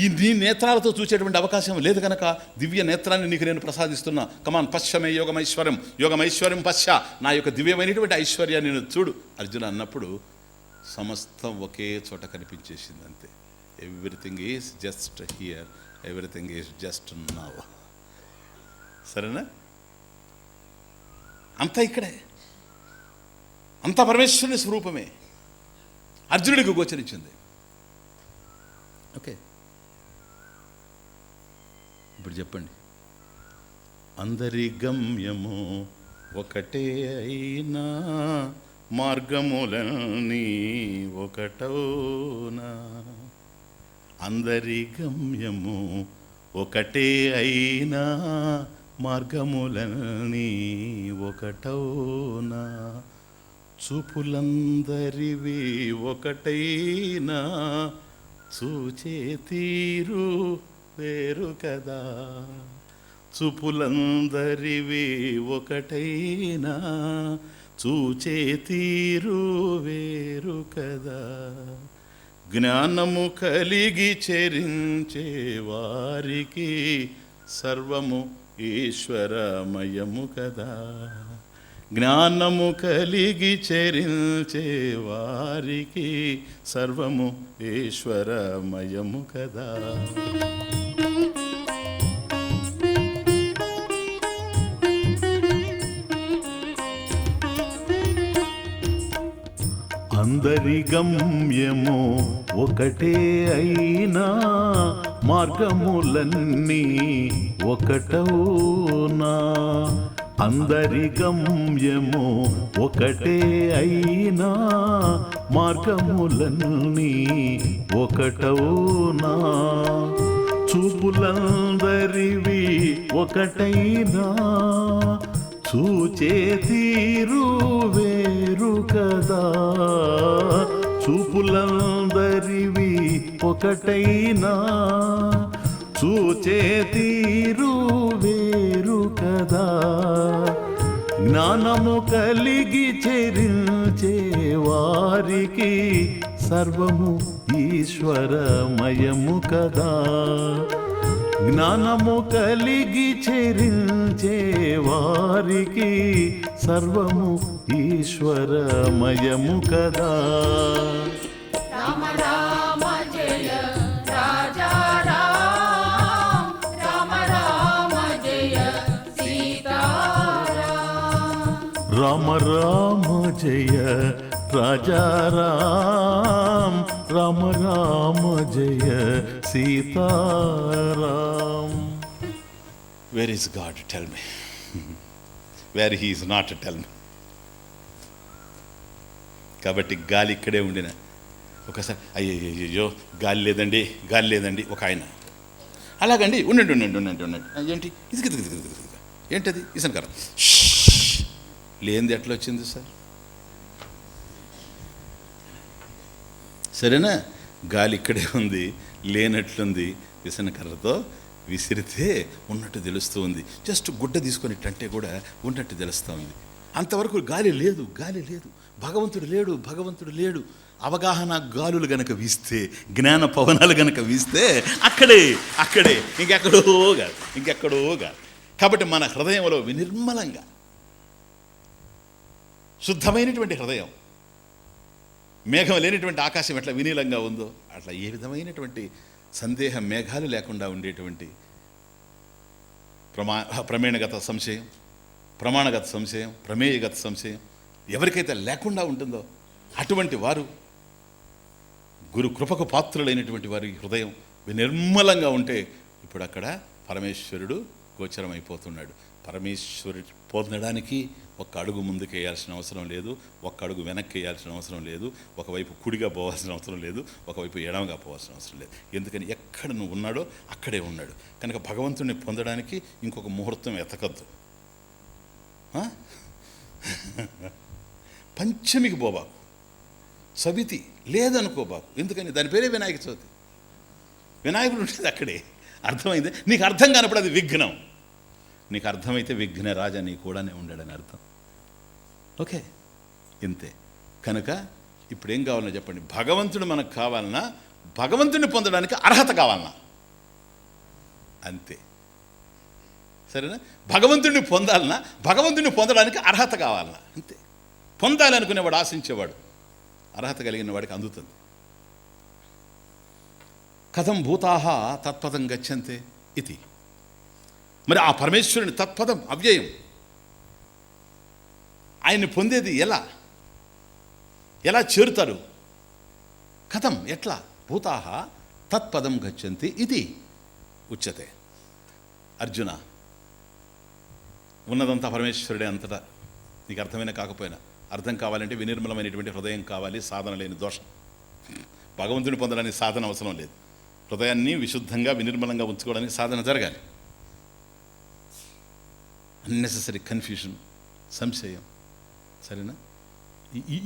ఈ నీ నేత్రాలతో చూసేటువంటి అవకాశం లేదు కనుక దివ్య నేత్రాన్ని నీకు నేను ప్రసాదిస్తున్నా. కమాన్ పశ్చమే యోగమైశ్వర్యం, యోగమైశ్వర్యం పశ్చ, నా యొక్క దివ్యమైనటువంటి ఐశ్వర్యాన్ని నేను చూడు అర్జున అన్నప్పుడు, సమస్తం ఒకే చోట కనిపించేసింది. అంతే. Everything is just here, everything is just now. సరేనా? అంతా ఇక్కడే, అంతా పరమేశ్వరుని స్వరూపమే అర్జునుడికి గోచరించింది. ఓకే, ఇప్పుడు చెప్పండి. అందరి గమ్యము ఒకటే అయినా మార్గములన్నీ ఒకటౌనా. అందరి గమ్యము ఒకటే అయినా మార్గములన్నీ ఒకటౌనా. చూపులందరివి ఒకటైనా చూచే తీరు వేరు కదా. చూపులందరివి ఒకటైనా చూచే తీరు వేరు కదా. జ్ఞానము కలిగి చరించే వారికి సర్వము ఈశ్వరమయము కదా. జ్ఞానము కలిగి చరించే వారికి సర్వము ఈశ్వరమయము కదా. అందరి గమ్యము ఒకటే అయినా మార్గములన్నీ ఒకటౌనా. అందరి గమ్యము ఒకటే అయినా మార్గములన్నీ ఒకటౌనా. చూపులందరివి ఒకటైనా చూచే తీరు వేరు కదా. చూపులందరివి ఒకటైనా చూచే తీరు వేరు కదా. జ్ఞానము కలిగి చరించే వారికి సర్వము ఈశ్వరమయము కదా. జ్ఞానము కలిగి చరించే వారికి సర్వము ఈశ్వరమయము కదా. రామ రామ జయ రాజా రామ, రామ రామ జయ సీతారామ. రామ రామ జయ రాజా రామ, రామ రామ జయ Sitaram. Where is god? Tell me. Where he is not? Tell me. కాబట్టి గాలి ఇక్కడే ఉండిన ఒకసారి అయ్యో గాలి లేదండి, గాలి లేదండి ఒక ఆయన, అలాగండి ఉండండి ఉండండి ఉండండి ఉండండి ఏంటి ఇది ఏంటది ఇసనకర లేనిది ఎట్లా వచ్చింది సార్? సరేనా? గాలి ఇక్కడే ఉంది, లేనట్లుంది, విసనకర్రతో విసిరితే ఉన్నట్టు తెలుస్తూ ఉంది. జస్ట్ గుడ్డ తీసుకొనిట్టంటే కూడా ఉన్నట్టు తెలుస్తూ ఉంది. అంతవరకు గాలి లేదు, గాలి లేదు, భగవంతుడు లేడు, భగవంతుడు లేడు. అవగాహన గాలులు గనక వీస్తే, జ్ఞాన పవనాలు గనక వీస్తే అక్కడే అక్కడే ఇంకెక్కడో కాదు. కాబట్టి మన హృదయంలో వినిర్మలంగా శుద్ధమైనటువంటి హృదయం, మేఘం లేనిటువంటి ఆకాశం ఎట్లా వినీలంగా ఉందో అట్లా ఏ విధమైనటువంటి సందేహం మేఘాలు లేకుండా ఉండేటువంటి ప్రమేణగత సంశయం, ప్రమాణగత సంశయం, ప్రమేయగత సంశయం ఎవరికైతే లేకుండా ఉంటుందో అటువంటి వారు గురు కృపకు పాత్రులైనటువంటి వారి హృదయం నిర్మలంగా ఉంటే ఇప్పుడు అక్కడ పరమేశ్వరుడు గోచరమైపోతున్నాడు. పరమేశ్వరుడు పొందడానికి ఒక్క అడుగు ముందుకు వేయాల్సిన అవసరం లేదు, ఒక్క అడుగు వెనక్కి వేయాల్సిన అవసరం లేదు, ఒకవైపు కుడిగా పోవాల్సిన అవసరం లేదు, ఒకవైపు ఎడమగా పోవాల్సిన అవసరం లేదు. ఎందుకని ఎక్కడ నువ్వు ఉన్నాడో అక్కడే ఉన్నాడు కనుక భగవంతుడిని పొందడానికి ఇంకొక ముహూర్తం ఎతకద్దు. పంచమికి పోబాకు, సవితి లేదనుకోబాకు. ఎందుకని దాని పేరే వినాయక చవితి. వినాయకుడు ఉండేది అక్కడే. అర్థమైంది? నీకు అర్థం కానప్పుడు అది విఘ్నం, నీకు అర్థమైతే విఘ్నరాజా నీ కూడానే ఉండాడని అర్థం. ఓకే, ఇంతే. కనుక ఇప్పుడు ఏం కావాలన్నా చెప్పండి. భగవంతుడు మనకు కావాలన్నా, భగవంతుడిని పొందడానికి అర్హత కావాలన్నా, అంతే. సరేనా? భగవంతుడిని పొందాలన్నా, భగవంతుడిని పొందడానికి అర్హత కావాలన్నా, అంతే. పొందాలనుకునేవాడు, ఆశించేవాడు, అర్హత కలిగిన వాడికి అందుతుంది. కథం భూతాహ తత్పదం గచ్చంతే ఇది. మరి ఆ పరమేశ్వరుని తత్పదం అవ్యయం, ఆయన్ని పొందేది ఎలా చేరుతారు? కథం, ఎట్లా? భూతాహ తత్పదం గచ్చంతి ఇది ఉచ్యతే. అర్జున, ఉన్నదంతా పరమేశ్వరుడే అంతటా. నీకు అర్థమైన కాకపోయినా అర్థం కావాలంటే వినిర్మలమైనటువంటి హృదయం కావాలి, సాధన లేని దోషం. భగవంతుని పొందడానికి సాధన అవసరం లేదు, హృదయాన్ని విశుద్ధంగా వినిర్మలంగా ఉంచుకోవడానికి సాధన జరగాలి. అన్నెసెసరీ కన్ఫ్యూషన్, సంశయం, సరేనా?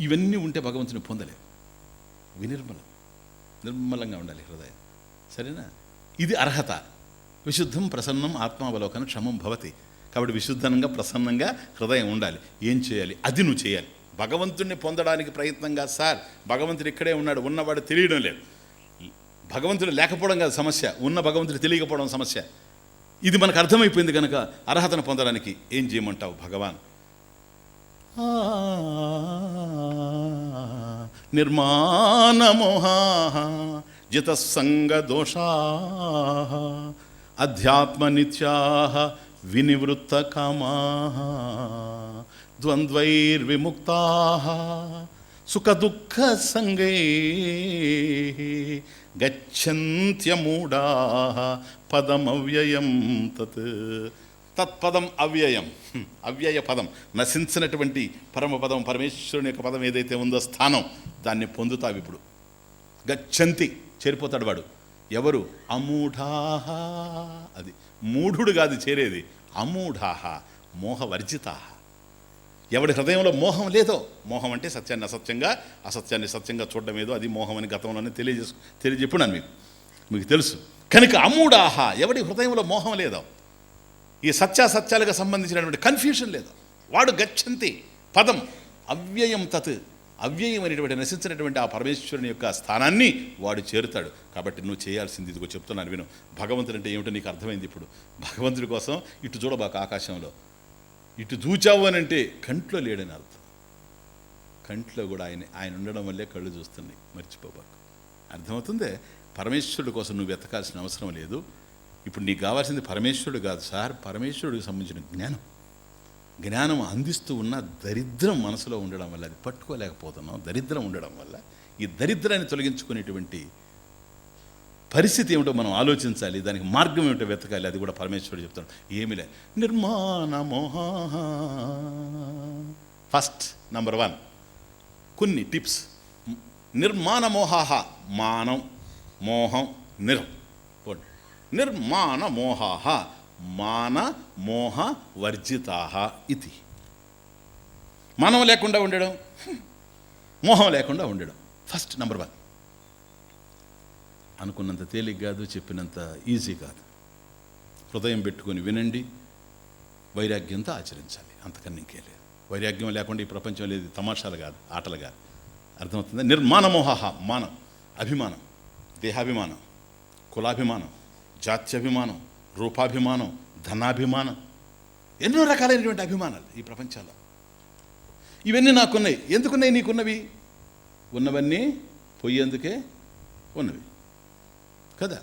ఇవన్నీ ఉంటే భగవంతుని పొందలేవు. నిర్మలంగా ఉండాలి హృదయం, సరేనా? ఇది అర్హత. విశుద్ధం ప్రసన్నం ఆత్మావలోకన క్షమం భవతి. కాబట్టి విశుద్ధంగా ప్రసన్నంగా హృదయం ఉండాలి. ఏం చేయాలి? అది నువ్వు చేయాలి. భగవంతుడిని పొందడానికి ప్రయత్నంగా, సార్ భగవంతుడు ఇక్కడే ఉన్నాడు, ఉన్నవాడు తెలియడం లేదు. భగవంతుడు లేకపోవడం కాదు సమస్య, ఉన్న భగవంతుడు తెలియకపోవడం సమస్య. ఇది మనకు అర్థమైపోయింది కనుక అర్హతను పొందడానికి ఏం చేయమంటావు భగవాన్? నిర్మాణమోహా జితసంగ దోషా అధ్యాత్మ నిత్యా వినివృత్త కామా ద్వంద్వైర్విముక్తా సుఖ దుఃఖ సంగై గచ్చంత్యమూఢా పదమవ్యయం తత్. తత్పదం అవ్యయం, అవ్యయ పదం, నశించినటువంటి పరమపదం, పరమేశ్వరుని యొక్క పదం ఏదైతే ఉందో స్థానం, దాన్ని పొందుతావు ఇప్పుడు. గచ్చంతి, చేరిపోతాడు వాడు. ఎవరు? అమూఢాహ. అది మూఢుడు కాదు చేరేది, అమూఢాహ, మోహవర్జితాహ. ఎవడి హృదయంలో మోహం లేదో, మోహం అంటే సత్యాన్ని అసత్యంగా, అసత్యాన్ని సత్యంగా చూడడం ఏదో, అది మోహం అని గతంలోనే తెలియజెప్పున్నాను మీకు తెలుసు. కనుక అమూఢాహ, ఎవడి హృదయంలో మోహం లేదో, ఈ సత్యాసత్యాలకు సంబంధించినటువంటి కన్ఫ్యూషన్ లేదు, వాడు గచ్చంతి పదం అవ్యయం తత్. అవ్యయం అనేటువంటి నశించినటువంటి ఆ పరమేశ్వరుని యొక్క స్థానాన్ని వాడు చేరుతాడు. కాబట్టి నువ్వు చేయాల్సింది ఇదిగో చెప్తున్నాను విను. భగవంతుడు అంటే ఏమిటో నీకు అర్థమైంది ఇప్పుడు. భగవంతుడి కోసం ఇటు చూడబాక, ఆకాశంలో ఇటు చూచావు అని అంటే కంట్లో లేడని అర్థం. కంట్లో కూడా ఆయన ఉండడం వల్లే కళ్ళు చూస్తున్నాయి, మర్చిపోబాకు. అర్థమవుతుందే? పరమేశ్వరుడి కోసం నువ్వు వెతకాల్సిన అవసరం లేదు. ఇప్పుడు నీకు కావాల్సింది పరమేశ్వరుడు కాదు సార్, పరమేశ్వరుడికి సంబంధించిన జ్ఞానం అందిస్తూ ఉన్న దరిద్రం మనసులో ఉండడం వల్ల, అది పట్టుకోలేకపోతున్నాం. దరిద్రం ఉండడం వల్ల ఈ దరిద్రాన్ని తొలగించుకునేటువంటి పరిస్థితి ఏమిటో మనం ఆలోచించాలి. దానికి మార్గం ఏమిటో వెతకాలి. అది కూడా పరమేశ్వరుడు చెప్తాడు. ఏమిలే, నిర్మాణమోహ. ఫస్ట్ నంబర్ 1 కొన్ని టిప్స్. నిర్మాణమోహ, మానం, మోహం, నిర్మాణమోహ, మాన మోహ వర్జితా ఇది. మానం లేకుండా ఉండడం, మోహం లేకుండా ఉండడం. First number 1. అనుకున్నంత తేలిక కాదు, చెప్పినంత ఈజీ కాదు. హృదయం పెట్టుకొని వినండి, వైరాగ్యంతో ఆచరించాలి, అంతకన్నా ఇంకే లేదు. వైరాగ్యం లేకుండా ఈ ప్రపంచం లేదు. తమాషాలు కాదు, ఆటలు కాదు. అర్థమవుతుందా? నిర్మాణమోహ, మానం, అభిమానం, దేహాభిమానం, కులాభిమానం, జాత్యభిమానం, రూపాభిమానం, ధనాభిమానం, ఎన్నో రకాలైనటువంటి అభిమానాలు ఈ ప్రపంచంలో. ఇవన్నీ నాకున్నాయి. ఎందుకున్నాయి నీకున్నవి? ఉన్నవన్నీ పోయేందుకే ఉన్నవి కదా.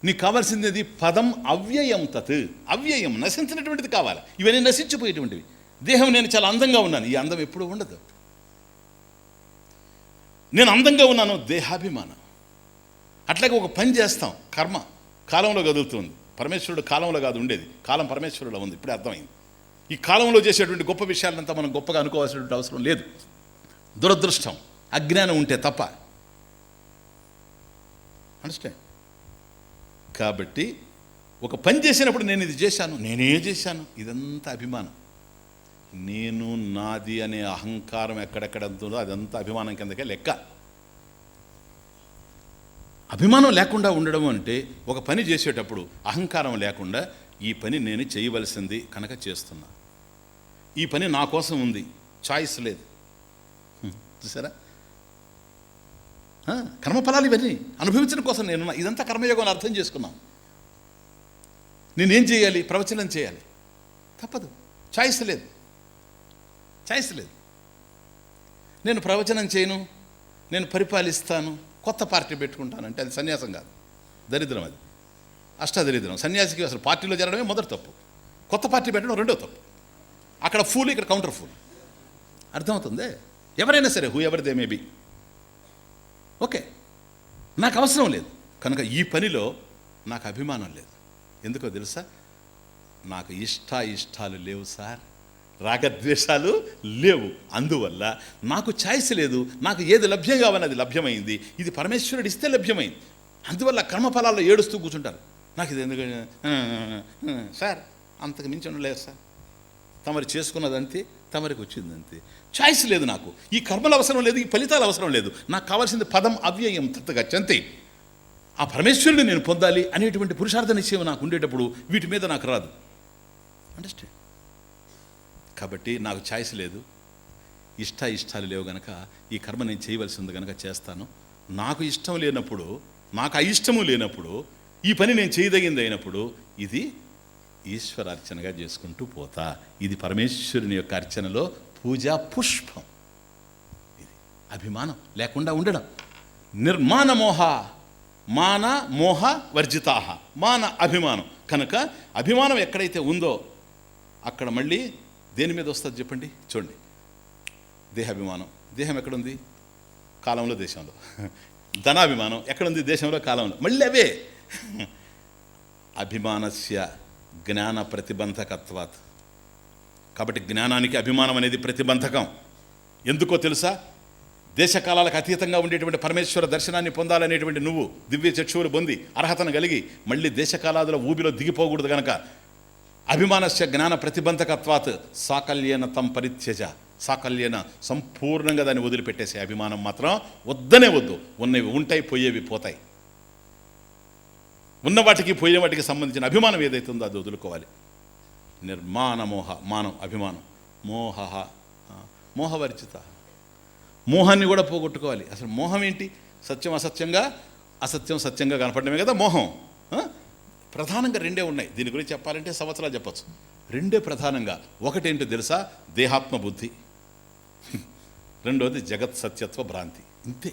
నీకు కావాల్సింది పదం అవ్యయం. తత్ అవ్యయం, నశించినటువంటిది కావాలి. ఇవన్నీ నశించిపోయేటువంటివి. దేహం, నేను చాలా అందంగా ఉన్నాను, ఈ అందం ఎప్పుడూ ఉండదు. నేను అందంగా ఉన్నాను, దేహాభిమానం. అట్లాగే ఒక పని చేస్తాం, కర్మ కాలంలో కదులుతుంది. పరమేశ్వరుడు కాలంలో కాదు ఉండేది, కాలం పరమేశ్వరుడు ఉంది. ఇప్పుడే అర్థమైంది. ఈ కాలంలో చేసేటువంటి గొప్ప విషయాలంతా మనం గొప్పగా అనుకోవాల్సినటువంటి అవసరం లేదు. దురదృష్టం, అజ్ఞానం ఉంటే తప్ప. అండర్స్టాండ్? కాబట్టి ఒక పని చేసినప్పుడు నేను ఇది చేశాను, నేనే చేశాను, ఇదంతా అభిమానం. నేను, నాది అనే అహంకారం ఎక్కడెక్కడ ఉందో అదంతా అభిమానం కిందకే లెక్క. అభిమానం లేకుండా ఉండడం అంటే ఒక పని చేసేటప్పుడు అహంకారం లేకుండా ఈ పని నేను చేయవలసింది కనుక చేస్తున్నా, ఈ పని నా కోసం ఉంది, చాయిస్ లేదు. చూసారా? కర్మఫలాలు ఇవన్నీ అనుభవించడం కోసం నేను, ఇదంతా కర్మయోగం అర్థం చేసుకున్నాం. నేనేం చేయాలి? ప్రవచనం చేయాలి, తప్పదు. చాయిస్ లేదు, చాయిస్ లేదు. నేను ప్రవచనం చేయను, నేను పరిపాలిస్తాను, కొత్త పార్టీ పెట్టుకుంటానంటే అది సన్యాసం కాదు, దరిద్రం. అది అష్టదరిద్రం. సన్యాసికి అసలు పార్టీలో చేరడమే మొదటి తప్పు, కొత్త పార్టీ పెట్టడం రెండో తప్పు. అక్కడ ఫూల్, ఇక్కడ కౌంటర్ ఫూల్. అర్థమవుతుంది? ఎవరైనా సరే, who ever they may be, okay, నాకు అవసరం లేదు కనుక ఈ పనిలో నాకు అభిమానం లేదు. ఎందుకో తెలుసా? నాకు ఇష్టాలు లేవు సార్, రాగద్వేషాలు లేవు. అందువల్ల నాకు ఛాయిస్ లేదు. నాకు ఏది లభ్యం కావాలని అది లభ్యమైంది. ఇది పరమేశ్వరుడు ఇస్తే లభ్యమైంది. అందువల్ల కర్మఫలాల్లో ఏడుస్తూ కూర్చుంటారు. నాకు ఇది ఎందుకు సార్, అంతకు మించి ఉండలేదు సార్, తమరు చేసుకున్నదంతే, తమరికి వచ్చిందంతే. ఛాయిస్ లేదు నాకు. ఈ కర్మలు అవసరం లేదు, ఈ ఫలితాలు అవసరం లేదు. నాకు కావాల్సింది పదం అవ్యయం తత్తుగా చంతే. ఆ పరమేశ్వరుని నేను పొందాలి అనేటువంటి పురుషార్థ నిశ్చయం నాకు ఉండేటప్పుడు వీటి మీద నాకు రాదు. అండర్స్టాండ్? కాబట్టి నాకు ఛాయిస్ లేదు, ఇష్టాలు లేవు గనక ఈ కర్మ నేను చేయవలసి ఉంది కనుక చేస్తాను. నాకు ఇష్టం లేనప్పుడు, నాకు అయిష్టము లేనప్పుడు, ఈ పని నేను చేయదగింది అయినప్పుడు ఇది ఈశ్వరార్చనగా చేసుకుంటూ పోతా. ఇది పరమేశ్వరుని యొక్క అర్చనలో పూజా పుష్పం. ఇది అభిమానం లేకుండా ఉండడం. నిర్మాణ మోహ, మాన మోహ వర్జితాహ. మాన అభిమానం. కనుక అభిమానం ఎక్కడైతే ఉందో అక్కడ మళ్ళీ దేని మీద వస్తుంది చెప్పండి? చూడండి, దేహాభిమానం. దేహం ఎక్కడుంది? కాలంలో, దేశంలో. ధనాభిమానం ఎక్కడుంది? దేశంలో, కాలంలో. మళ్ళీ అవే. అభిమానస్య జ్ఞాన ప్రతిబంధకత్వాత్. కాబట్టి జ్ఞానానికి అభిమానం అనేది ప్రతిబంధకం. ఎందుకో తెలుసా? దేశకాలాలకు అతీతంగా ఉండేటువంటి పరమేశ్వర దర్శనాన్ని పొందాలనేటువంటి నువ్వు దివ్య చక్షువులు పొంది అర్హతను కలిగి మళ్ళీ దేశకాలాదుల ఊబిలో దిగిపోకూడదు గనక అభిమానస్య జ్ఞాన ప్రతిబంధకత్వాత్ సాకల్యేన తం పరిత్యజ. సాకల్యేన సంపూర్ణంగా దాన్ని వదిలిపెట్టేసే. అభిమానం మాత్రం వద్దనే వద్దు. ఉన్నవి ఉంటాయి, పోయేవి పోతాయి. ఉన్న వాటికి పోయిన వాటికి సంబంధించిన అభిమానం ఏదైతే ఉందో అది వదులుకోవాలి. నిర్మాణ మోహ, మానం అభిమానం. మోహ మోహవర్జిత. మోహాన్ని కూడా పోగొట్టుకోవాలి. అసలు మోహం ఏంటి? సత్యం అసత్యంగా, అసత్యం సత్యంగా కనపడమే కదా మోహం. ప్రధానంగా రెండే ఉన్నాయి. దీని గురించి చెప్పాలంటే సంవత్సరాలు చెప్పచ్చు. రెండే ప్రధానంగా. ఒకటేంటో తెలుసా? దేహాత్మ బుద్ధి. రెండోది జగత్ సత్యత్వ భ్రాంతి. ఇంతే.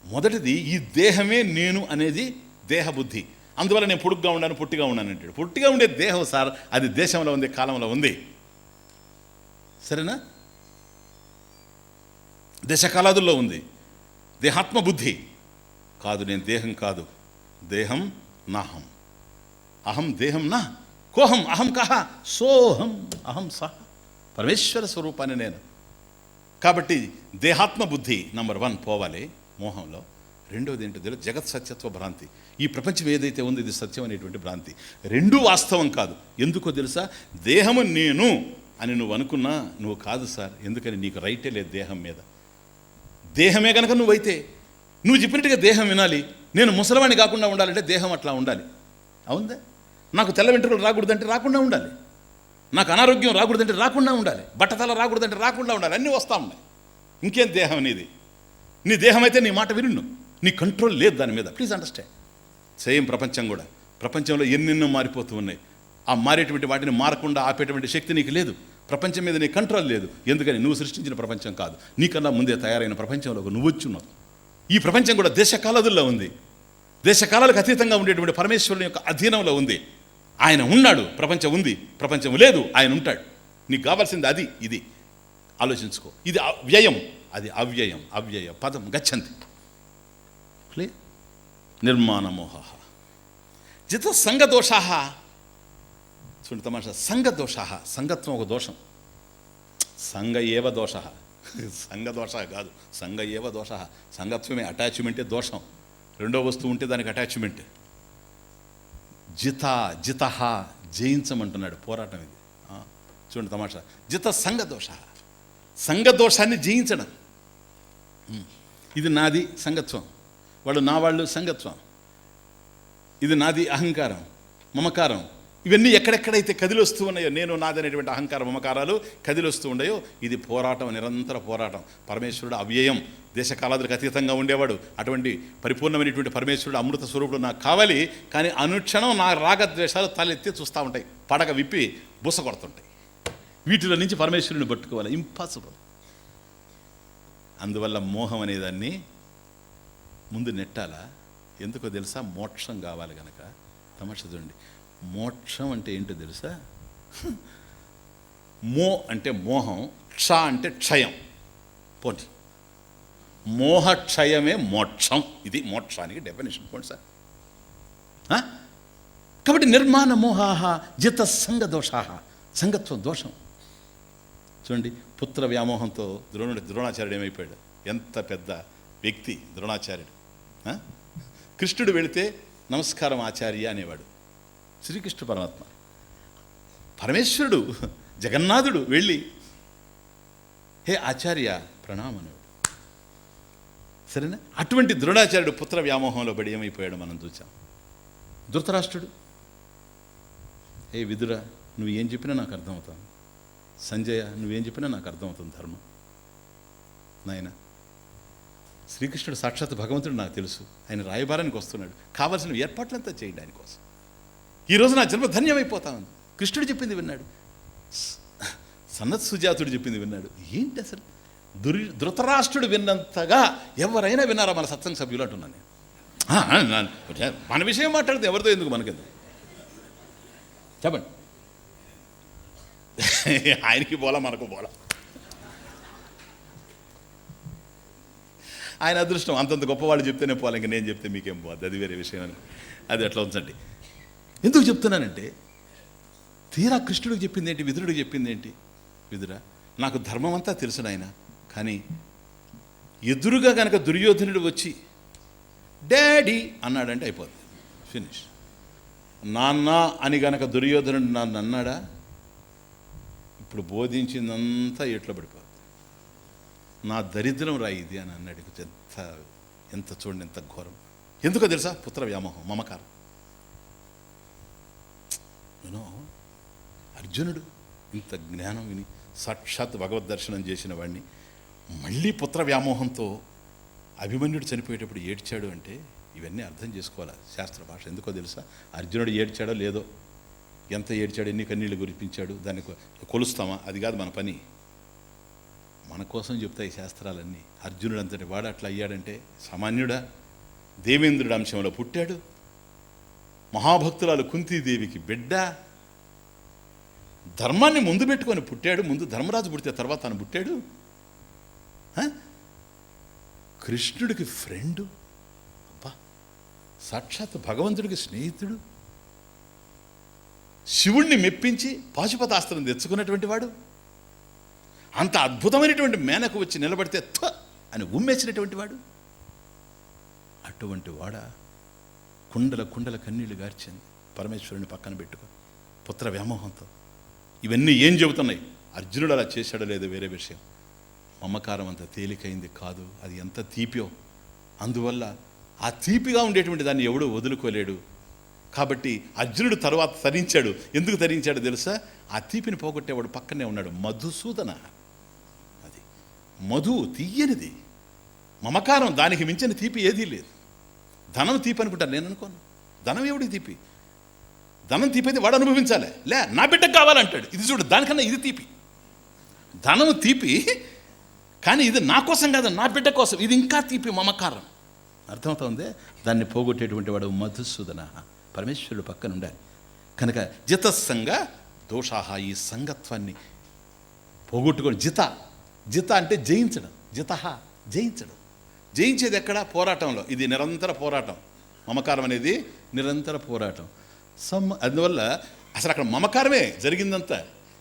మొదటిది ఈ దేహమే నేను అనేది దేహబుద్ధి. అందువల్ల నేను పొడుగ్గా ఉన్నాను, పొట్టిగా ఉన్నాను అంటాడు. పొట్టిగా ఉండే దేహం సార్, అది దేశంలో ఉంది, కాలంలో ఉంది. సరేనా? దేశకాలాదుల్లో ఉంది. దేహాత్మ బుద్ధి కాదు, నేను దేహం కాదు, దేహం నాహం. అహం దేహం నా, కోహం అహం కహ, సోహం అహం సహ. పరమేశ్వర స్వరూపాన్ని నేను. కాబట్టి దేహాత్మ బుద్ధి నంబర్ 1 పోవాలి మోహంలో. రెండోది ఏంటో తెలుసు? జగత్ సత్యత్వ భ్రాంతి. ఈ ప్రపంచం ఏదైతే ఉందో ఇది సత్యం అనేటువంటి భ్రాంతి. రెండూ వాస్తవం కాదు. ఎందుకో తెలుసా? దేహము నేను అని నువ్వు అనుకున్నా నువ్వు కాదు సార్. ఎందుకని? నీకు రైటే లేదు దేహం మీద. దేహమే కనుక నువ్వైతే నువ్వు చెప్పినట్టుగా దేహం వినాలి. నేను ముసలివాణ్ణి కాకుండా ఉండాలంటే దేహం అట్లా ఉండాలి. అవుందా? నాకు తెల్ల వెంట్రుకలు రాకూడదంటే రాకుండా ఉండాలి. నాకు అనారోగ్యం రాకూడదంటే రాకుండా ఉండాలి. బట్టతల రాకూడదంటే రాకుండా ఉండాలి. అన్నీ వస్తూ ఉన్నాయి. ఇంకేం దేహం నీది? నీ దేహం అయితే నీ మాట విను. నీ కంట్రోల్ లేదు దాని మీద. Please understand. సేమ్ ప్రపంచం కూడా. ప్రపంచంలో ఎన్నెన్నో మారిపోతూ ఉన్నాయి. ఆ మారేటువంటి వాటిని మారకుండా ఆపేటువంటి శక్తి నీకు లేదు. ప్రపంచం మీద నీ కంట్రోల్ లేదు. ఎందుకని? నువ్వు సృష్టించిన ప్రపంచం కాదు, నీకన్నా ముందే తయారైన ప్రపంచంలోకి నువ్వు వచ్చున్నావు. ఈ ప్రపంచం కూడా దేశకాలాదుల్లో ఉంది. దేశకాలాలకు అతీతంగా ఉండేటువంటి పరమేశ్వరుని యొక్క అధీనంలో ఉంది. ఆయన ఉన్నాడు, ప్రపంచం ఉంది. ప్రపంచం లేదు, ఆయన ఉంటాడు. నీకు కావాల్సింది అది, ఇది ఆలోచించుకో. ఇది వ్యయం, అది అవ్యయం. అవ్యయ పదం గచ్చంతి. క్లియర్? నిర్మాణమోహ జిత సంగదోషా. చూడండి తమాషా, సంగదోష. సంగత్వం ఒక దోషం. సంగ ఏవ దోష, సంగదోష కాదు, సంగ ఏవ దోష. సంగత్వమే, అటాచ్మెంటే దోషం. రెండో వస్తువు ఉంటే దానికి అటాచ్మెంట్. జిత జిత జయించమంటున్నాడు, పోరాటం ఇది. చూడండి తమాషా, జిత సంగదోష, సంగదోషాన్ని జయించడం. ఇది నాది సంగత్వం, వాడు నా వాళ్ళు సంగత్వం. ఇది నాది అహంకారం, మమకారం. ఇవన్నీ ఎక్కడెక్కడైతే కదిలొస్తూ ఉన్నాయో, నేను నాదనేటువంటి అహంకార మమకారాలు కదిలొస్తూ ఉన్నాయో, ఇది పోరాటం, నిరంతర పోరాటం. పరమేశ్వరుడు అవ్యయం, దేశకాలాదులకు అతీతంగా ఉండేవాడు. అటువంటి పరిపూర్ణమైనటువంటి పరమేశ్వరుడు అమృత స్వరూపుడు నాకు కావాలి. కానీ అనుక్షణం నా రాగద్వేషాలు తలెత్తి చూస్తూ ఉంటాయి, పడగ విప్పి బుస కొడుతుంటాయి. వీటిలో నుంచి పరమేశ్వరుని పట్టుకోవాలి, ఇంపాసిబుల్. అందువల్ల మోహం అనేదాన్ని ముందు నెట్టాలా. ఎందుకో తెలుసా? మోక్షం కావాలి గనక. తమాషా చూడండి, మోక్షం అంటే ఏంటో తెలుసా? మో అంటే మోహం, క్ష అంటే క్షయం. పోటీ, మోహక్షయమే మోక్షం. ఇది మోక్షానికి డెఫినేషన్. పోండి సార్. కాబట్టి నిర్మాణ మోహాహ జిత సంగ దోషాహ. సంగత్వం దోషం. చూడండి, పుత్ర వ్యామోహంతో ద్రోణాచార్యుడు ఏమైపోయాడు? ఎంత పెద్ద వ్యక్తి ద్రోణాచార్యుడు. కృష్ణుడు వెళితే నమస్కారం ఆచార్య అనేవాడు శ్రీకృష్ణ పరమాత్మ. పరమేశ్వరుడు జగన్నాథుడు వెళ్ళి హే ఆచార్య ప్రణామం అనేవాడు. సరేనా? అటువంటి ద్రోణాచార్యుడు పుత్ర వ్యామోహంలో పడి ఏమైపోయాడు మనం చూసాం. ధృతరాష్ట్రుడు, హే విదుర, నువ్వు ఏం చెప్పినా నాకు అర్థమవుతాను. సంజయ, నువ్వేం చెప్పినా నాకు అర్థమవుతుంది ధర్మం. నాయన, శ్రీకృష్ణుడు సాక్షాత్ భగవంతుడు, నాకు తెలుసు. ఆయన రాయబారానికి వస్తున్నాడు, కావాల్సిన ఏర్పాట్లంతా చేయండి ఆయన కోసం. ఈరోజు నా జన్మ ధన్యమైపోతా ఉంది. కృష్ణుడు చెప్పింది విన్నాడు, సనత్ సుజాతుడు చెప్పింది విన్నాడు. ఏంటి అసలు? ధృతరాష్ట్రుడు విన్నంతగా ఎవరైనా విన్నారా మన సత్సంగ సభ్యులు అంటున్నాను నేను. మన విషయం మాట్లాడితే ఎవరితో ఎందుకు మనకెందుకు చెప్పండి. ఆయనకి పోలా, మనకు పోలా. ఆయన అదృష్టం, అంతంత గొప్పవాళ్ళు చెప్తేనే పోలే, ఇంక నేను చెప్తే మీకేం పోద్ది, అది వేరే విషయం అని. అది అట్లా ఉంచండి. ఎందుకు చెప్తున్నానంటే, తీరా కృష్ణుడికి చెప్పింది ఏంటి, విదురుడికి చెప్పింది ఏంటి? విదురా, నాకు ధర్మం అంతా తెలుసు నాయన, కానీ ఎదురుగా కనుక దుర్యోధనుడు వచ్చి డాడీ అన్నాడంటే అయిపోద్ది, ఫినిష్. నాన్న అని గనక దుర్యోధనుడు నన్ను అన్నాడా, ఇప్పుడు బోధించిందంతా ఎట్లా పడిపోద్ది. నా దరిద్రం రా ఇది అని అన్నాడు. ఎంత చూడండి, ఎంత ఘోరం. ఎందుకో తెలుసా? పుత్ర వ్యామోహం, మమకారం. నేను అర్జునుడు ఇంత జ్ఞానం విని సాక్షాత్ భగవద్ దర్శనం చేసిన వాడిని మళ్ళీ పుత్ర వ్యామోహంతో అభిమన్యుడు చనిపోయేటప్పుడు ఏడ్చాడు అంటే ఇవన్నీ అర్థం చేసుకోవాలి శాస్త్ర భాష. ఎందుకో తెలుసా? అర్జునుడు ఏడ్చాడో లేదో, ఎంత ఏడ్చాడు, ఎన్ని కన్నీళ్ళు కురిపించాడు, దాన్ని కొలుస్తామా? అది కాదు మన పని. మన కోసం చెప్తాయి శాస్త్రాలన్నీ. అర్జునుడు అంతటి వాడు అట్లా అయ్యాడంటే సామాన్యుడా? దేవేంద్రుడు అంశంలో పుట్టాడు, మహాభక్తురాలు కుంతీదేవికి బిడ్డ, ధర్మాన్ని ముందు పెట్టుకొని పుట్టాడు. ముందు ధర్మరాజు పుడితే తర్వాత తను పుట్టాడు. కృష్ణుడికి ఫ్రెండు, అబ్బా, సాక్షాత్ భగవంతుడికి స్నేహితుడు, శివుణ్ణి మెప్పించి పాశుపతాస్త్రం తెచ్చుకున్నటువంటి వాడు, అంత అద్భుతమైనటువంటి మేనకు వచ్చి నిలబడితే థ అని ఉమ్మేసినటువంటి వాడు. అటువంటి వాడ కుండల కుండల కన్నీళ్లు గార్చింది పరమేశ్వరుని పక్కన పెట్టుకో పుత్ర వ్యామోహంతో. ఇవన్నీ ఏం చెబుతున్నాయి? అర్జునుడు అలా చేశాడో లేదో వేరే విషయం. మమకారం అంత తేలికైంది కాదు, అది ఎంత తీపియో. అందువల్ల ఆ తీపిగా ఉండేటువంటి దాన్ని ఎవడూ వదులుకోలేడు. కాబట్టి అర్జునుడు తర్వాత తరించాడు. ఎందుకు తరించాడు తెలుసా? ఆ తీపిని పోగొట్టేవాడు పక్కనే ఉన్నాడు, మధుసూదన. అది మధు, తీయనిది. మమకారం, దానికి మించిన తీపి ఏదీ లేదు. ధనం తీపి అనుకుంటాను, నేను అనుకోను. ధనం ఎవడికి తీపి? ధనం తీపి అయితే వాడు అనుభవించాలి, లే నా బిడ్డకు కావాలంటాడు. ఇది చూడు, దానికన్నా ఇది తీపి. ధనము తీపి, కానీ ఇది నా కోసం కాదు, నా బిడ్డ కోసం, ఇది ఇంకా తీపి మమకారం. అర్థమవుతుంది? దాన్ని పోగొట్టేటువంటి వాడు మధుసూదన, పరమేశ్వరుడు పక్కన ఉండాలి. కనుక జితస్సంగ దోషాహ, ఈ సంగత్వాన్ని పోగొట్టుకోండి. జిత అంటే జయించడం, జితహ జయించడం. జయించేది ఎక్కడ? పోరాటంలో. ఇది నిరంతర పోరాటం. మమకారం అనేది నిరంతర పోరాటం. అందువల్ల అసలు అక్కడ మమకారమే జరిగిందంతా.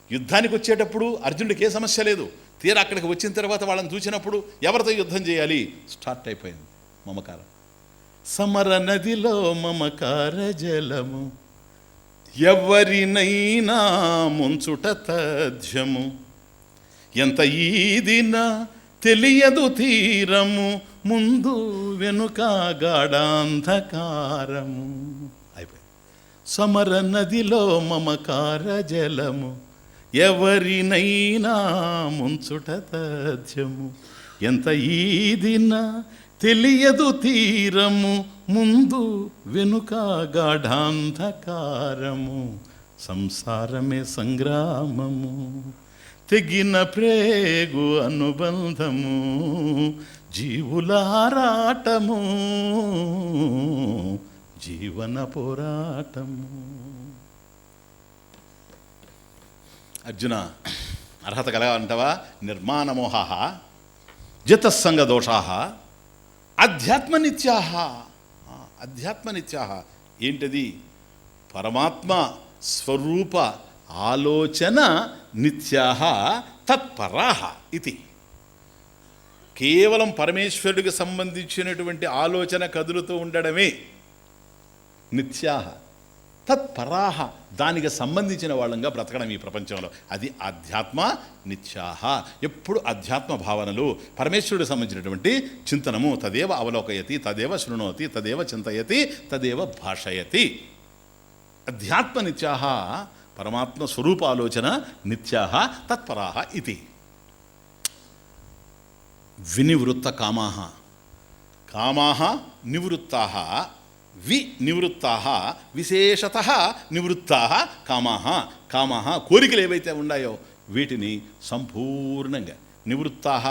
యుద్ధానికి వచ్చేటప్పుడు అర్జునుడికి ఏ సమస్య లేదు. తీరా అక్కడికి వచ్చిన తర్వాత వాళ్ళని చూసినప్పుడు ఎవరితో యుద్ధం చేయాలి స్టార్ట్ అయిపోయింది మమకారం. సమర నదిలో మమకార జలము, ఎవరినైనా ముంచుట తథ్యము, ఎంత ఈదినా తెలియదు తీరము, ముందు వెనుక గాఢాంధకారము. అయిపోయింది. సమర నదిలో మమకార జలము, ఎవరినైనా ముంచుట తథ్యము, ఎంత ఈదినా తెలియదు తీరము, ముందు వెనుక గాఢాంధకారము, సంసారమే సంగ్రామము, తెగిన ప్రేగు అనుబంధము, జీవుల ఆరాటము, జీవన పోరాటము. అర్జున, అర్హత కలగాలంటావా? నిర్మాణమోహ, జితస్సంగ దోషా, అధ్యాత్మనిత్యా. అధ్యాత్మనిత్యా ఏంటది? పరమాత్మ స్వరూప ఆలోచన నిత్యా తత్పరా ఇది. కేవలం పరమేశ్వరుడికి సంబంధించినటువంటి ఆలోచన కదులుతూ ఉండడమే నిత్యా తత్పరాహ, దానికి సంబంధించిన వాళ్ళంగా బ్రతకడం ఈ ప్రపంచంలో. అది ఆధ్యాత్మ నిత్యాహ. ఎప్పుడు అధ్యాత్మ భావనలు, పరమేశ్వరుడికి సంబంధించినటువంటి చింతనము. తదేవ అవలోకయతి, తదేవ శృణోతి, తదేవ చింతయతి, తదేవ భాషయతి. అధ్యాత్మ నిత్యాహ, పరమాత్మ స్వరూపాలోచన నిత్యాహ తత్పరాహ ఇది. వినివృత్త కామాహ, కామాహ నివృత్తాహ, వినివృత్తాహ విశేషతః నివృత్తాహ కామాహ. కామాహ కోరికలు ఏవైతే ఉన్నాయో వీటిని సంపూర్ణంగా నివృత్తాహ,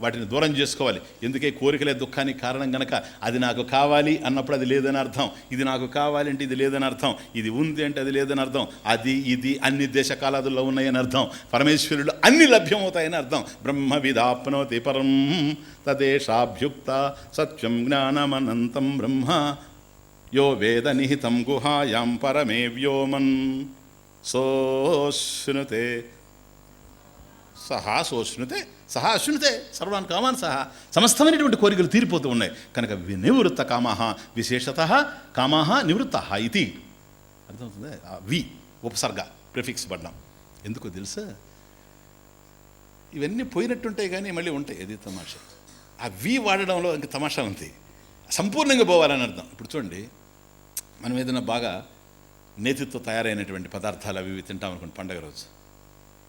వాటిని దూరం చేసుకోవాలి. ఎందుకే? కోరికలే దుఃఖానికి కారణం గనక. అది నాకు కావాలి అన్నప్పుడు అది లేదని అర్థం, ఇది నాకు కావాలి అంటే ఇది లేదని అర్థం, ఇది ఉంది అంటే అది లేదని అర్థం, అది ఇది అన్ని దేశకాలాదుల్లో ఉన్నాయని అర్థం, పరమేశ్వరుడు అన్ని లభ్యమవుతాయని అర్థం. బ్రహ్మ విదాప్నోతి పరం తదేశాభ్యుక్త సత్యం జ్ఞానమనంతం బ్రహ్మ యో వేద నిహితం గుహాయాం పరమే వ్యోమన్ సోశ్నుతే సహా సోశ్నుతే సహా అశ్నుతే సర్వాన్ కామాన్ సహా. సమస్తమైనటువంటి కోరికలు తీరిపోతూ ఉన్నాయి కనుక నివృత్త కామాహ విశేషతః కామాహ నివృత్తాహ ఇది. అర్థమవుతుంది? వి ఉపసర్గ ప్రిఫిక్స్ పడ్డాం. ఎందుకో తెలుసా? ఇవన్నీ పోయినట్టుంటాయి కానీ మళ్ళీ ఉంటాయి. అది తమాషా. ఆ వి వాడడంలో ఇంక తమాషా ఉంది. సంపూర్ణంగా పోవాలని అర్థం. ఇప్పుడు చూడండి, మనం ఏదైనా బాగా నేతితో తయారైనటువంటి పదార్థాలు అవి ఇవి తింటాం అనుకోండి పండగ రోజు,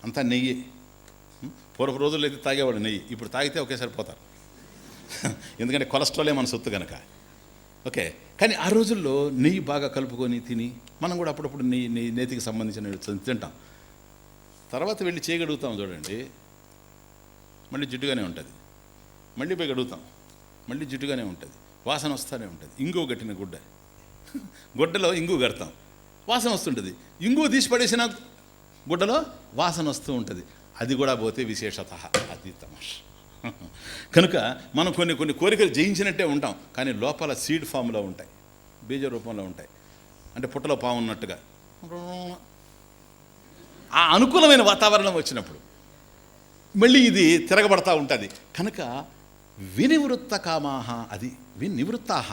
అంతా నెయ్యి. పూర్వపు రోజుల్లో అయితే తాగేవాడు నెయ్యి, ఇప్పుడు తాగితే ఒకేసారి పోతారు. ఎందుకంటే కొలెస్ట్రాలే మన సొత్తు కనుక. ఓకే, కానీ ఆ రోజుల్లో నెయ్యి బాగా కలుపుకొని తిని మనం కూడా అప్పుడప్పుడు నేతికి సంబంధించిన తింటాం. తర్వాత వెళ్ళి చేయగలుగుతాం చూడండి, మళ్ళీ జిడ్డుగానే ఉంటుంది. మళ్ళీ పోయి గడుగుతాం, మళ్ళీ జిడ్డుగానే ఉంటుంది, వాసన వస్తూనే ఉంటుంది. ఇంగు కట్టిన గుడ్డలో ఇంగు కడతాం, వాసన వస్తుంటుంది. ఇంగు తీసి పడేసిన గుడ్డలో వాసన వస్తూ ఉంటుంది. అది కూడా పోతే విశేషత. అది తమాష. కనుక మనం కొన్ని కొన్ని కోరికలు జయించినట్టే ఉంటాం, కానీ లోపల సీడ్ ఫామ్లో ఉంటాయి, బీజ రూపంలో ఉంటాయి. అంటే పుట్టలో పాము ఉన్నట్టుగా ఆ అనుకూలమైన వాతావరణం వచ్చినప్పుడు మళ్ళీ ఇది తిరగబడతా ఉంటుంది. కనుక వినివృత్త కామాహ, అది వినివృత్తాహ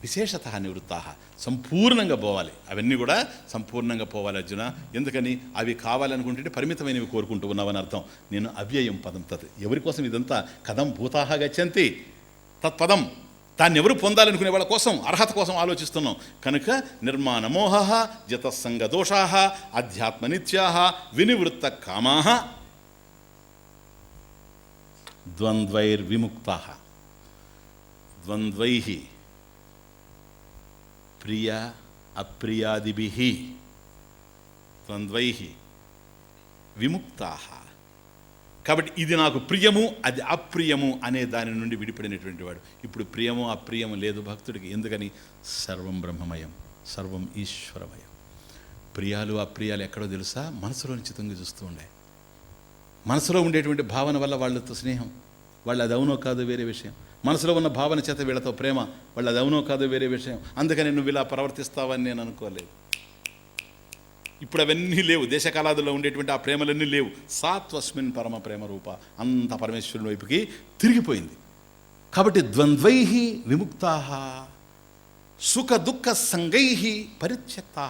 విశేషత నివృత్తాహ, సంపూర్ణంగా పోవాలి. అవన్నీ కూడా సంపూర్ణంగా పోవాలి అర్జున. ఎందుకని? అవి కావాలనుకుంటే పరిమితమైనవి కోరుకుంటూ ఉన్నావని అర్థం. నేను అవ్యయం పదం తత్, ఎవరి కోసం ఇదంతా? కథం భూతాహ గచ్చంతి తత్పదం, దాన్ని ఎవరు పొందాలనుకునే వాళ్ళ కోసం, అర్హత కోసం ఆలోచిస్తున్నాం. కనుక నిర్మాణమోహ జతస్సంగ దోషా అధ్యాత్మనిత్యా వినివృత్త కామా ద్వంద్వైర్విముక్తా. ద్వంద్వై ప్రియ అప్రియాదిభిః ద్వంద్వై విముక్తా. కాబట్టి ఇది నాకు ప్రియము, అది అప్రియము అనే దాని నుండి విడిపడినటువంటి వాడు. ఇప్పుడు ప్రియము అప్రియము లేదు భక్తుడికి. ఎందుకని? సర్వం బ్రహ్మమయం, సర్వం ఈశ్వరమయం. ప్రియాలు అప్రియాలు ఎక్కడో తెలుసా? మనసులో నుంచి తొంగి చూస్తూ ఉండే, మనసులో ఉండేటువంటి భావన వల్ల వాళ్ళతో స్నేహం, వాళ్ళు అది అవునో కాదో వేరే విషయం. మనసులో ఉన్న భావన చేత వీళ్ళతో ప్రేమ, వాళ్ళు అది అవునో కాదో వేరే విషయం. అందుకని నువ్వు ఇలా ప్రవర్తిస్తావని నేను అనుకోలేదు. ఇప్పుడు అవన్నీ లేవు. దేశకాలాదుల్లో ఉండేటువంటి ఆ ప్రేమలన్నీ లేవు. సాత్వస్మిన్ పరమ ప్రేమ రూప, అంత పరమేశ్వరుని వైపుకి తిరిగిపోయింది. కాబట్టి ద్వంద్వై విముక్తా సుఖ దుఃఖ సంగై పరిత్యక్తా.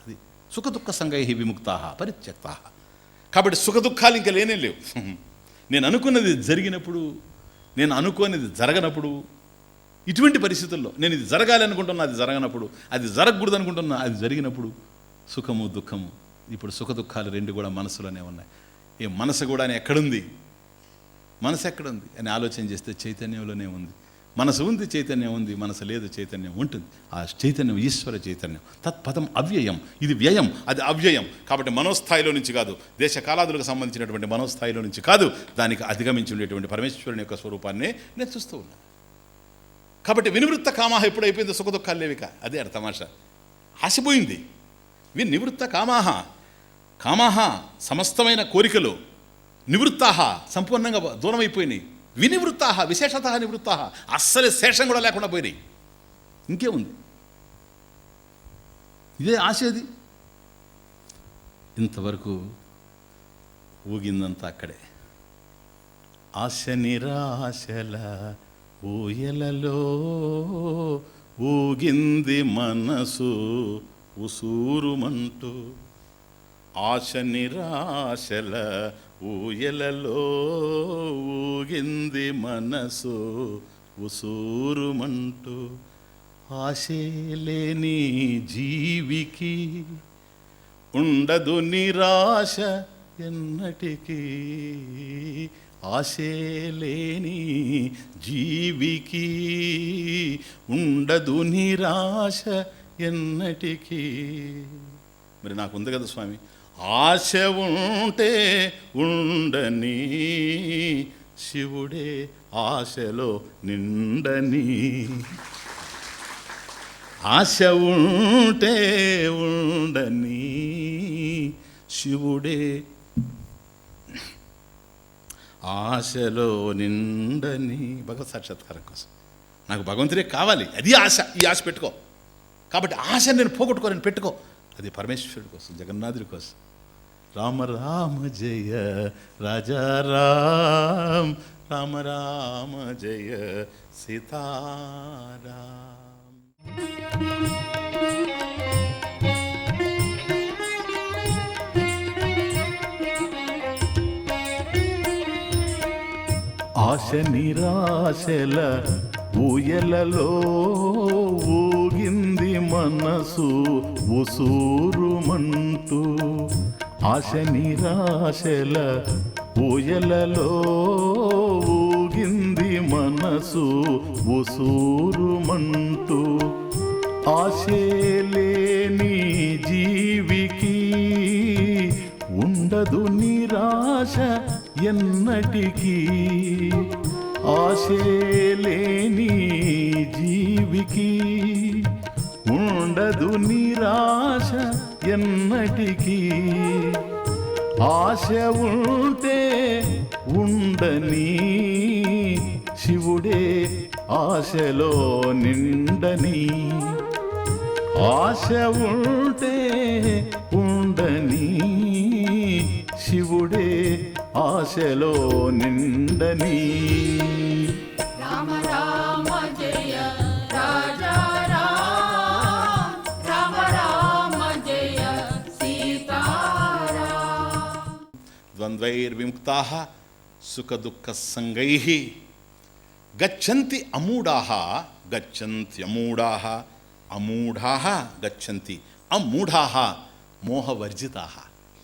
అది సుఖ దుఃఖ సంగై విముక్తా పరిత్యక్తా. కాబట్టి సుఖ దుఃఖాలు ఇంకా లేనే లేవు. నేను అనుకున్నది జరిగినప్పుడు, నేను అనుకోనిది జరగనప్పుడు, ఇటువంటి పరిస్థితుల్లో నేను ఇది జరగాలి అనుకుంటున్నా అది జరగనప్పుడు, అది జరగకూడదు అనుకుంటున్నా అది జరిగినప్పుడు, సుఖము దుఃఖము. ఇప్పుడు సుఖ దుఃఖాలు రెండు కూడా మనసులోనే ఉన్నాయి. ఏ మనసు కూడా ఎక్కడుంది? మనసు ఎక్కడుంది అని ఆలోచన చేస్తే చైతన్యంలోనే ఉంది. మనసు ఉంది, చైతన్యం ఉంది. మనసు లేదు, చైతన్యం ఉంటుంది. ఆ చైతన్యం ఈశ్వర చైతన్యం. తత్పదం అవ్యయం. ఇది వ్యయం, అది అవ్యయం. కాబట్టి మనోస్థాయిలో నుంచి కాదు, దేశ కాలాదులకు సంబంధించినటువంటి మనోస్థాయిలో నుంచి కాదు, దానికి అధిగమించి ఉండేటువంటి పరమేశ్వరుని యొక్క స్వరూపాన్ని నేను చూస్తూ ఉన్నాను. కాబట్టి వినివృత్త కామాహ ఎప్పుడైపోయిందో సుఖ దుఃఖాలు లేవిక. అదే తమాషా. ఆశపోయింది. వినివృత్త కామాహ, కామాహ సమస్తమైన కోరికలు, నివృత్తాహ సంపూర్ణంగా దూరం అయిపోయినాయి. వినివృత్తాహ విశేషత నివృత్తాహ, అస్సలు శేషం కూడా లేకుండా పోయినాయి. ఇంకేముంది? ఇదే ఆశది. ఇంతవరకు ఊగిందంతా అక్కడే. ఆశ నిరాశల ఊయలలో ఊగింది మనసు ఉసూరుమంటూ. ఆశ నిరాశల ఊయలలో ఊగింది మనసు ఉసూరుమంటూ. ఆశే లేని జీవికి ఉండదు నిరాశ ఎన్నటికీ. ఆశే లేని జీవికి ఉండదు నిరాశ ఎన్నటికీ. మరి నాకు ఉంది కదా స్వామి, ఆశ ఉంటే ఉండని శివుడే ఆశలో నిండని. ఆశ ఉంటే ఉండని శివుడే ఆశలో నిండని. భగవత్ సాక్షాత్కారం కోసం నాకు భగవంతుడే కావాలి, అది ఆశ. ఈ ఆశ పెట్టుకో. కాబట్టి ఆశ నేను పోగొట్టుకోనని పెట్టుకో. అది పరమేశ్వరుడి కోసం, జగన్నాథుడి కోసం. రామ రామ జయ రాజా రామ, రామ రామ జయ సీతారామ. ఆశ నిరాశల ఊయలలో ఊగింది మనసు ఉసూరుమంటూ. ఆశ నిరాశల ఊయలలో ఊగింది మనసు ఉసూరుమంటూ. ఆశే లేని జీవికి ఉండదు నిరాశ ఎన్నటికీ. ఆశే లేని జీవికి ఉండదు నిరాశ ఎన్నటికీ. ఆశ ఉంటే ఉండని శివుడే ఆశలో నిండని. ఆశ ఉంటే ఉండని శివుడే ఆశలో నిండని. రామ రామ జయ రాజా రామ, రామ రామ జయ సీతారామ. ద్వంద్వైర్విముక్తాః సుఖ దుఃఖ సంగైః గచ్చంతి అమూఢాః గచ్చంత్యమూఢాః. అమూఢాః గచ్చంతి అమూఢాః మోహవర్జితాః.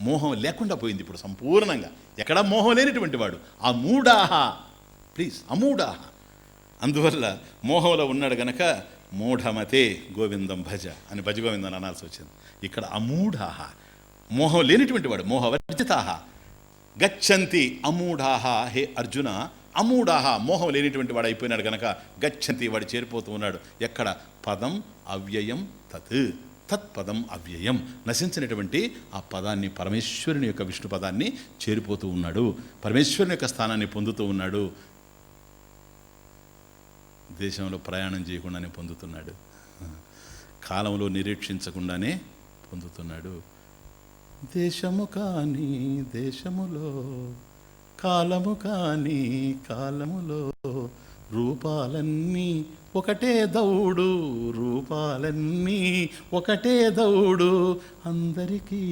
మోహం లేకుండా పోయింది ఇప్పుడు సంపూర్ణంగా. ఎక్కడ మోహం లేనిటువంటి వాడు అమూఢాః. ప్లీజ్, అమూఢాః. అందువల్ల మోహంలో ఉన్నాడు గనక మూఢమతే గోవిందం భజ అని భజ గోవిందని అనాల్సి వచ్చింది. ఇక్కడ అమూఢాః, మోహం లేనిటువంటి వాడు, మోహవర్జితాః. గచ్చంతి అమూఢాహ, హే అర్జున, అమూఢాహ మోహం లేనిటువంటి వాడు అయిపోయినాడు కనుక గచ్చంతి వాడు చేరిపోతూ ఉన్నాడు. ఎక్కడ? పదం అవ్యయం తత్, తత్పదం అవ్యయం, నశించినటువంటి ఆ పదాన్ని, పరమేశ్వరుని యొక్క విష్ణు పదాన్ని చేరిపోతూ ఉన్నాడు, పరమేశ్వరుని యొక్క స్థానాన్ని పొందుతూ ఉన్నాడు. దేశంలో ప్రయాణం చేయకుండానే పొందుతున్నాడు, కాలంలో నిరీక్షించకుండానే పొందుతున్నాడు. దేశము కాని దేశములో, కాలము కాని కాలములో, రూపాలన్నీ ఒకటే దౌడు, రూపాలన్నీ ఒకటే దౌడు, అందరికీ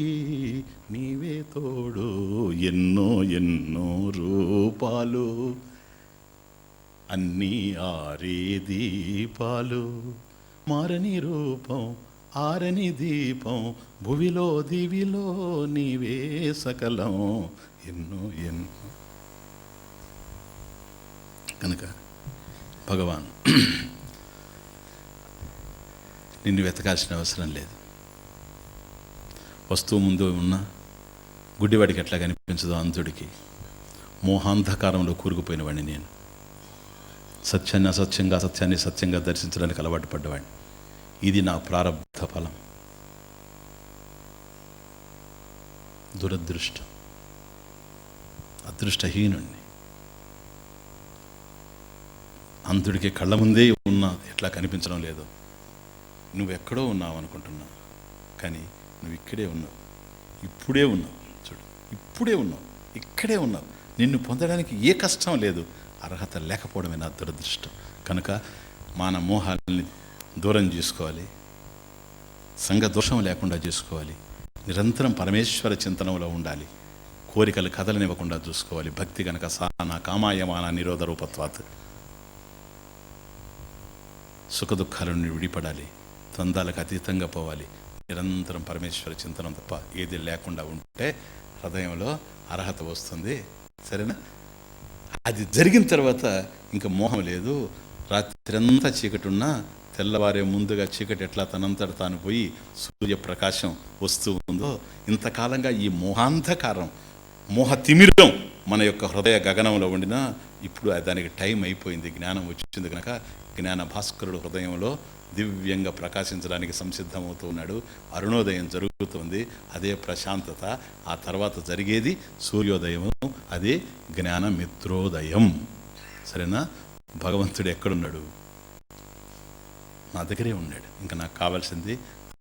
నీవే తోడు, ఎన్నో ఎన్నో రూపాలు, అన్నీ ఆరే దీపాలు, మారని రూపం ఆరని దీపం, భువిలో దివిలో నీవే సకలం, ఎన్నో ఎన్నో. కనుక భగవాన్ నిన్ను వెతకాల్సిన అవసరం లేదు. వస్తువు ముందు ఉన్న గుడ్డివాడికి ఎట్లా కనిపించదో అంధుడికి, మోహాంధకారంలో కూరుకుపోయిన వాడిని నేను. సత్యాన్ని అసత్యంగా, అసత్యాన్ని సత్యంగా దర్శించడానికి అలవాటు పడ్డవాడిని. ఇది నా ప్రారబ్ధ ఫలం. దురదృష్టం, అదృష్టహీనుణ్ణి. అంధుడికి కళ్ళ ముందే ఉన్నా ఎట్లా కనిపించడం లేదు. నువ్వెక్కడో ఉన్నావు అనుకుంటున్నావు, కానీ నువ్వు ఇక్కడే ఉన్నావు, ఇప్పుడే ఉన్నావు. చూడు, ఇప్పుడే ఉన్నావు, ఇక్కడే ఉన్నావు. నిన్ను పొందడానికి ఏ కష్టం లేదు. అర్హత లేకపోవడమే నా దురదృష్టం. కనుక మన మోహాలని దూరం చేసుకోవాలి, సంఘ దోషం లేకుండా చేసుకోవాలి, నిరంతరం పరమేశ్వర చింతనంలో ఉండాలి, కోరికలు కదలనివ్వకుండా చూసుకోవాలి. భక్తి కనుక సాన కామాయమాన నిరోధ రూపత్వాత్, సుఖ దుఃఖాల నుండి విడిపడాలి, ద్వంద్వాలకు అతీతంగా పోవాలి. నిరంతరం పరమేశ్వర చింతనం తప్ప ఏది లేకుండా ఉంటే హృదయంలో అర్హత వస్తుంది. సరేనా? అది జరిగిన తర్వాత ఇంకా మోహం లేదు. రాత్రంతా చీకటి ఉన్నా తెల్లవారే ముందుగా చీకటి ఎట్లా తనంతట తాను పోయి సూర్యప్రకాశం వస్తూ ఉందో, ఇంతకాలంగా ఈ మోహాంధకారం, మోహ తిమిరం మన యొక్క హృదయ గగనంలో ఉండినా ఇప్పుడు దానికి టైం అయిపోయింది. జ్ఞానం వచ్చింది కనుక జ్ఞాన భాస్కరుడు హృదయంలో దివ్యంగా ప్రకాశించడానికి సంసిద్ధమవుతూ ఉన్నాడు. అరుణోదయం జరుగుతుంది, అదే ప్రశాంతత. ఆ తర్వాత జరిగేది సూర్యోదయము, అదే జ్ఞాన మిత్రోదయం. సరేనా? భగవంతుడు ఎక్కడున్నాడు? నా దగ్గరే ఉన్నాడు. ఇంకా నాకు కావాల్సింది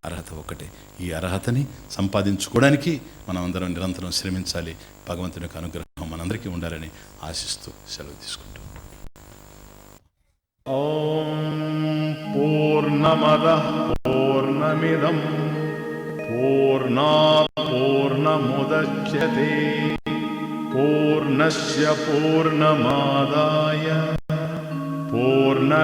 అర్హత ఒకటే. ఈ అర్హతని సంపాదించుకోవడానికి మనం అందరం నిరంతరం శ్రమించాలి. భగవంతుని యొక్క అనుగ్రహం మనందరికీ ఉండాలని ఆశిస్తూ సెలవు తీసుకుంటాం. ఓం పూర్ణమదః పూర్ణమిదం పూర్ణాత్ పూర్ణముదచ్యతే పూర్ణస్య పూర్ణమాదాయ పూర్ణమేవావశిష్యతే.